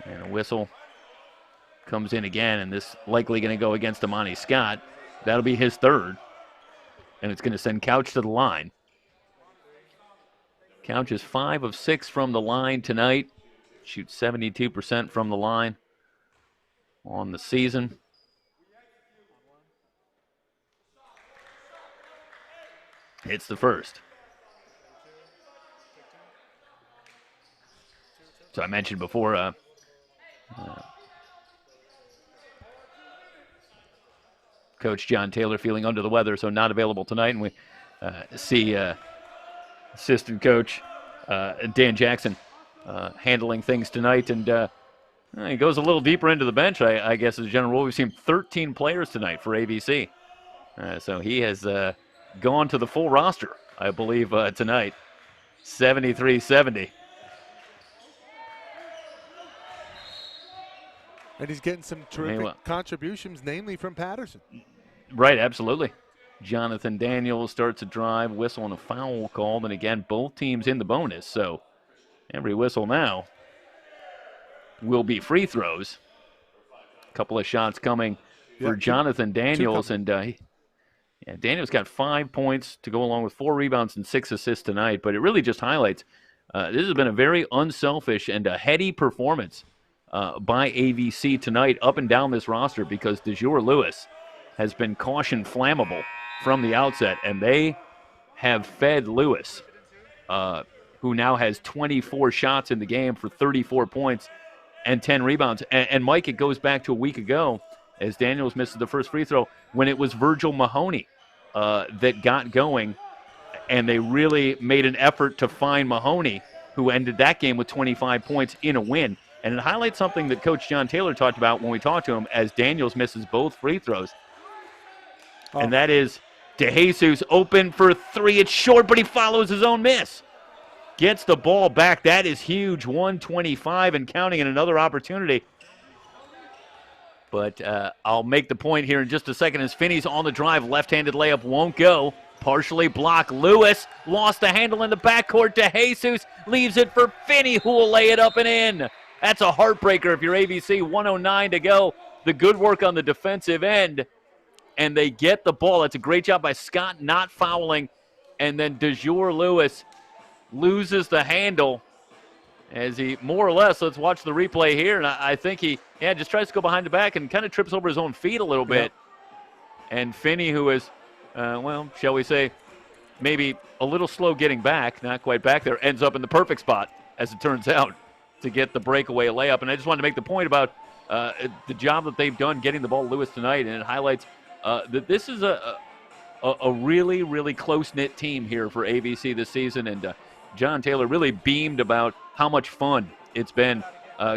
A: And a whistle comes in again, and this likely going to go against Amani Scott. That'll be his third. And it's going to send Couch to the line. Couch is 5 of 6 from the line tonight. Shoots 72% from the line on the season. Hits the first. So I mentioned before, Coach John Taylor feeling under the weather, so not available tonight. And we see assistant coach Dan Jackson handling things tonight, and he goes a little deeper into the bench, I guess, as a general rule. We've seen 13 players tonight for AVC. So he has gone to the full roster, I believe, tonight. 73-70.
B: And he's getting some terrific contributions, namely from Patterson.
A: Right, absolutely. Jonathan Daniels starts a drive, whistle, and a foul called. And again, both teams in the bonus. So every whistle now will be free throws. A couple of shots coming for Jonathan Daniels. And Daniels got 5 points to go along with 4 rebounds and 6 assists tonight. But it really just highlights this has been a very unselfish and a heady performance by AVC tonight up and down this roster, because DeJour Lewis has been caution flammable from the outset, and they have fed Lewis, who now has 24 shots in the game for 34 points and 10 rebounds. And Mike, it goes back to a week ago as Daniels misses the first free throw when it was Virgil Mahoney that got going, and they really made an effort to find Mahoney, who ended that game with 25 points in a win. And it highlights something that Coach John Taylor talked about when we talked to him as Daniels misses both free throws. And that is DeJesus open for 3. It's short, but he follows his own miss. Gets the ball back. That is huge. 125 and counting, and another opportunity. But I'll make the point here in just a second as Finney's on the drive. Left-handed layup won't go. Partially blocked. Lewis lost the handle in the backcourt. DeJesus leaves it for Finney, who will lay it up and in. That's a heartbreaker if you're AVC. 1:09 to go. The good work on the defensive end. And they get the ball. That's a great job by Scott not fouling. And then DeJour Lewis loses the handle as he more or less, let's watch the replay here. And I think he just tries to go behind the back and kind of trips over his own feet a little bit. And Finney, who is, shall we say, maybe a little slow getting back, not quite back there, ends up in the perfect spot, as it turns out, to get the breakaway layup. And I just wanted to make the point about the job that they've done getting the ball to Lewis tonight, and it highlights that this is a really, really close-knit team here for AVC this season, and John Taylor really beamed about how much fun it's been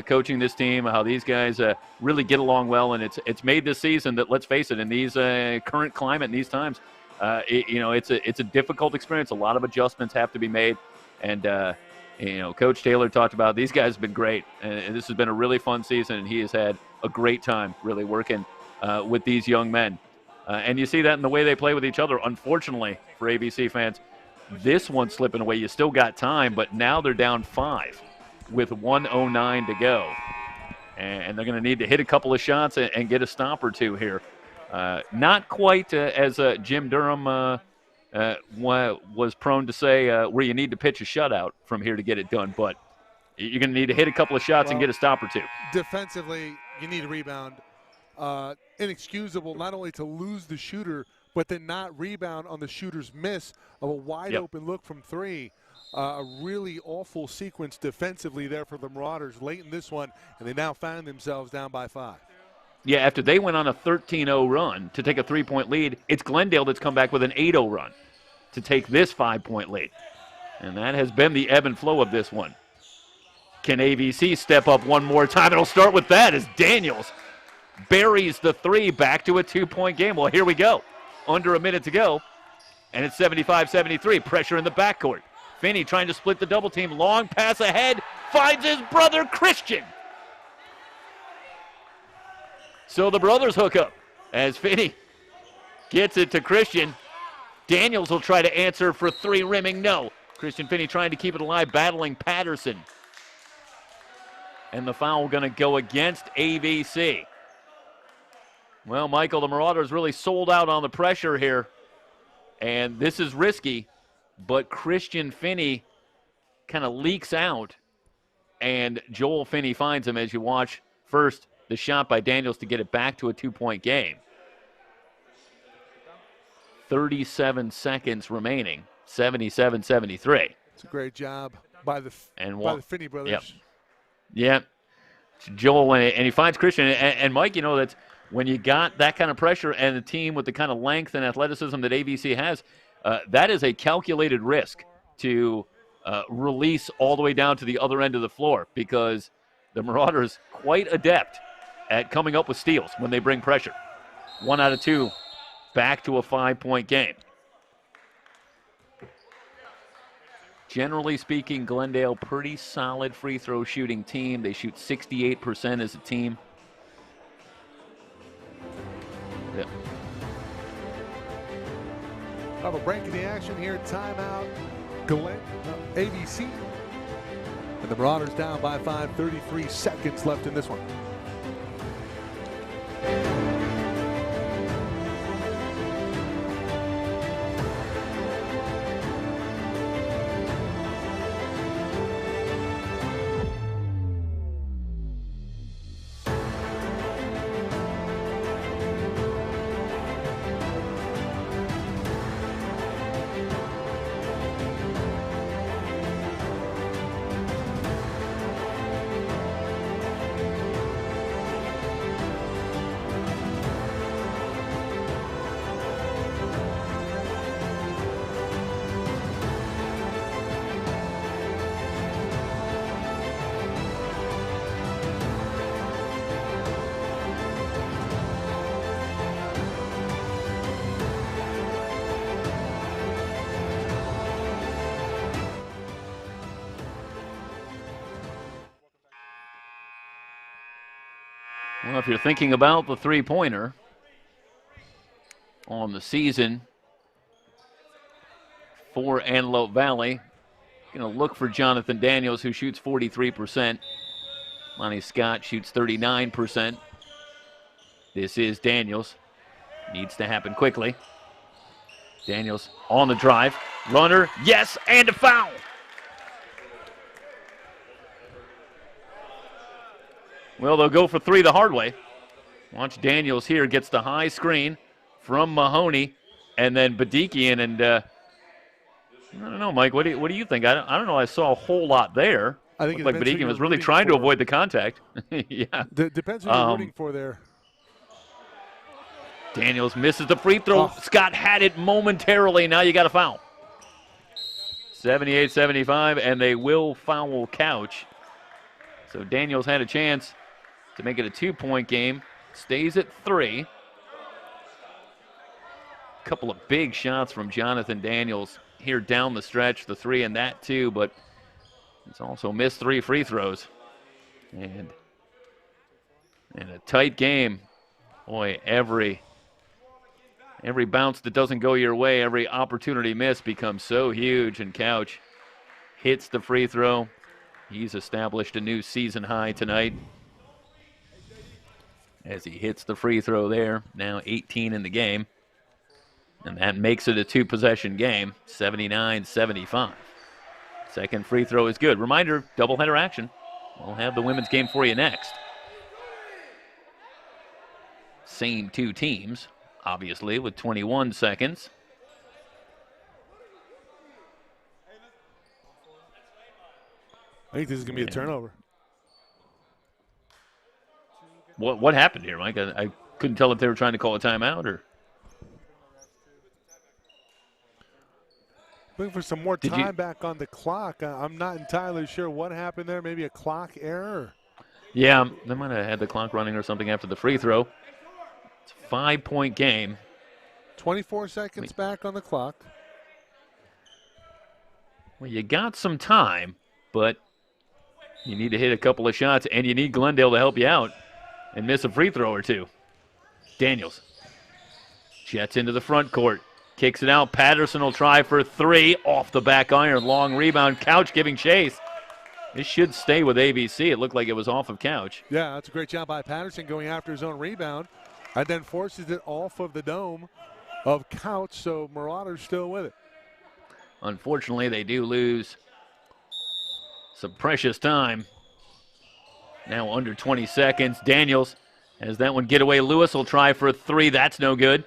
A: coaching this team, how these guys really get along well, and it's made this season that, let's face it, in these current climate, in these times, it's a difficult experience. A lot of adjustments have to be made, and Coach Taylor talked about these guys have been great, and this has been a really fun season, and he has had a great time really working with these young men. And you see that in the way they play with each other. Unfortunately for AVC fans, this one's slipping away. You still got time, but now they're down 5 with 1:09 to go. And they're going to need to hit a couple of shots and get a stop or two here. Not quite as Jim Durham was prone to say, where you need to pitch a shutout from here to get it done. But you're going to need to hit a couple of shots and get a stop or two.
B: Defensively, you need a rebound. Inexcusable not only to lose the shooter, but then not rebound on the shooter's miss of a wide-open look from 3. A really awful sequence defensively there for the Marauders late in this one, and they now find themselves down by 5.
A: Yeah, after they went on a 13-0 run to take a 3-point lead, it's Glendale that's come back with an 8-0 run to take this 5-point lead. And that has been the ebb and flow of this one. Can AVC step up one more time? It'll start with that as Daniels buries the 3 back to a 2-point game. Well, here we go. Under a minute to go, and it's 75-73. Pressure in the backcourt. Finney trying to split the double team. Long pass ahead. Finds his brother Christian. So the brothers hook up as Finney gets it to Christian. Daniels will try to answer for 3, rimming no. Christian Finney trying to keep it alive, battling Patterson. And the foul going to go against AVC. Well, Michael, the Marauders really sold out on the pressure here. And this is risky, but Christian Finney kind of leaks out. And Joel Finney finds him as you watch first the shot by Daniels to get it back to a 2-point game. 37 seconds remaining, 77-73.
B: It's a great job by the Finney brothers.
A: Yep. Joel, and he finds Christian. And Mike, that's when you got that kind of pressure and a team with the kind of length and athleticism that AVC has, that is a calculated risk to release all the way down to the other end of the floor, because the Marauders quite adept at coming up with steals when they bring pressure. 1 out of 2, back to a 5-point game. Generally speaking, Glendale, pretty solid free throw shooting team. They shoot 68% as a team. Yeah.
B: Have a break in the action here. Timeout. AVC. And the Marauders down by 5. 33 seconds left in this one.
A: Well, if you're thinking about the three-pointer on the season for Antelope Valley, going to look for Jonathan Daniels, who shoots 43%. Lonnie Scott shoots 39%. This is Daniels. Needs to happen quickly. Daniels on the drive. Runner, yes, and a foul. Well, they'll go for 3 the hard way. Watch Daniels here, gets the high screen from Mahoney, and then Badikian. And I don't know, Mike, what do you think? I don't know. I saw a whole lot there.
B: I think
A: like Badikian was really trying to avoid the contact. Yeah.
B: Depends who you're rooting for there.
A: Daniels misses the free throw. Oh. Scott had it momentarily. Now you got a foul. 78-75, and they will foul Couch. So Daniels had a chance to make it a 2-point game. Stays at 3. A couple of big shots from Jonathan Daniels here down the stretch, the 3 and that 2, but he's also missed 3 free throws. And in a tight game, boy, every bounce that doesn't go your way, every opportunity missed becomes so huge, and Couch hits the free throw. He's established a new season high tonight as he hits the free throw there. Now 18 in the game. And that makes it a 2-possession game, 79-75. Second free throw is good. Reminder, doubleheader action. We'll have the women's game for you next. Same 2 teams, obviously, with 21 seconds.
B: I think this is going to be a turnover.
A: What happened here, Mike? I couldn't tell if they were trying to call a timeout or.
B: Looking for some more time back on the clock. I'm not entirely sure what happened there. Maybe a clock error.
A: Yeah, they might have had the clock running or something after the free throw. It's a 5-point game.
B: 24 seconds back on the clock.
A: Well, you got some time, but you need to hit a couple of shots, and you need Glendale to help you out and miss a free throw or 2. Daniels jets into the front court, kicks it out. Patterson will try for 3 off the back iron. Long rebound. Couch giving chase. This should stay with AVC. It looked like it was off of Couch.
B: Yeah, that's a great job by Patterson going after his own rebound and then forces it off of the dome of Couch, so Marauders still with it.
A: Unfortunately, they do lose some precious time. Now under 20 seconds. Daniels has that one get away. Lewis will try for 3. That's no good.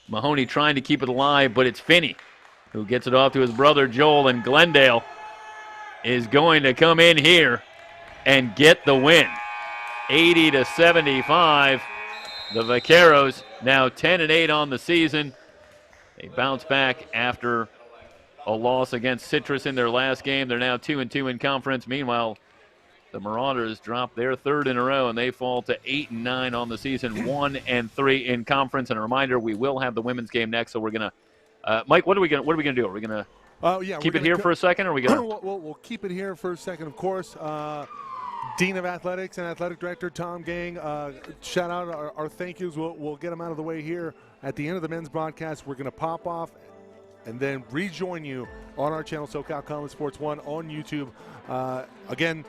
A: Mahoney trying to keep it alive, but it's Finney who gets it off to his brother Joel, and Glendale is going to come in here and get the win. 80-75. The Vaqueros now 10-8 on the season. They bounce back after a loss against Citrus in their last game. They're now 2-2 in conference. Meanwhile, the Marauders dropped their third in a row, and they fall to 8-9 on the season, 1-3 in conference. And a reminder, we will have the women's game next, so we're gonna. Mike, what are we gonna do? Are we gonna keep it here for a second, or are we gonna?
B: We'll keep it here for a second, of course. Dean of Athletics and Athletic Director Tom Gang, shout out our thank yous. We'll get them out of the way here at the end of the men's broadcast. We're gonna pop off and then rejoin you on our channel, SoCal College Sports 1 on YouTube. Again,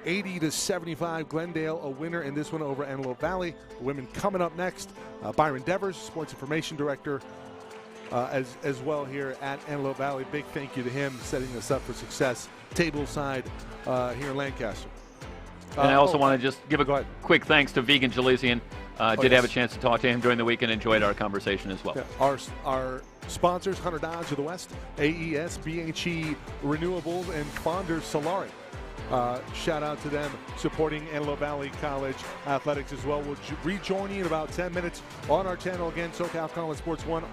B: 80-75 Glendale, a winner in this one over Antelope Valley. The women coming up next. Byron Devers, Sports Information Director, as well here at Antelope Valley. Big thank you to him setting us up for success tableside here in Lancaster.
A: And I also want to just give a quick thanks to Vegan Jalesian. Did have a chance to talk to him during the week and enjoyed our conversation as well.
B: Yeah, our sponsors, Hunter Dodge of the West, AES, BHE Renewables, and Fonder Solari. Shout out to them supporting Antelope Valley College athletics as well. We'll rejoin you in about 10 minutes on our channel again, SoCal College Sports 1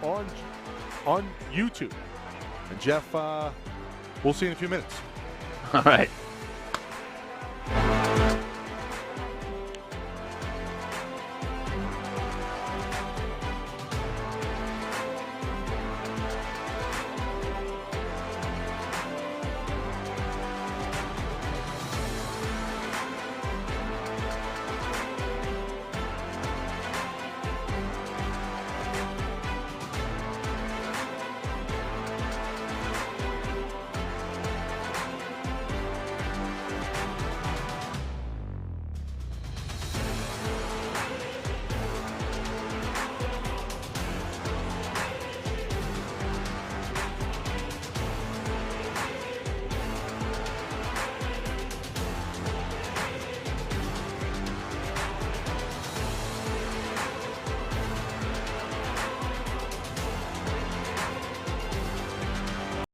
B: on YouTube. And Jeff, we'll see you in a few minutes.
A: All right.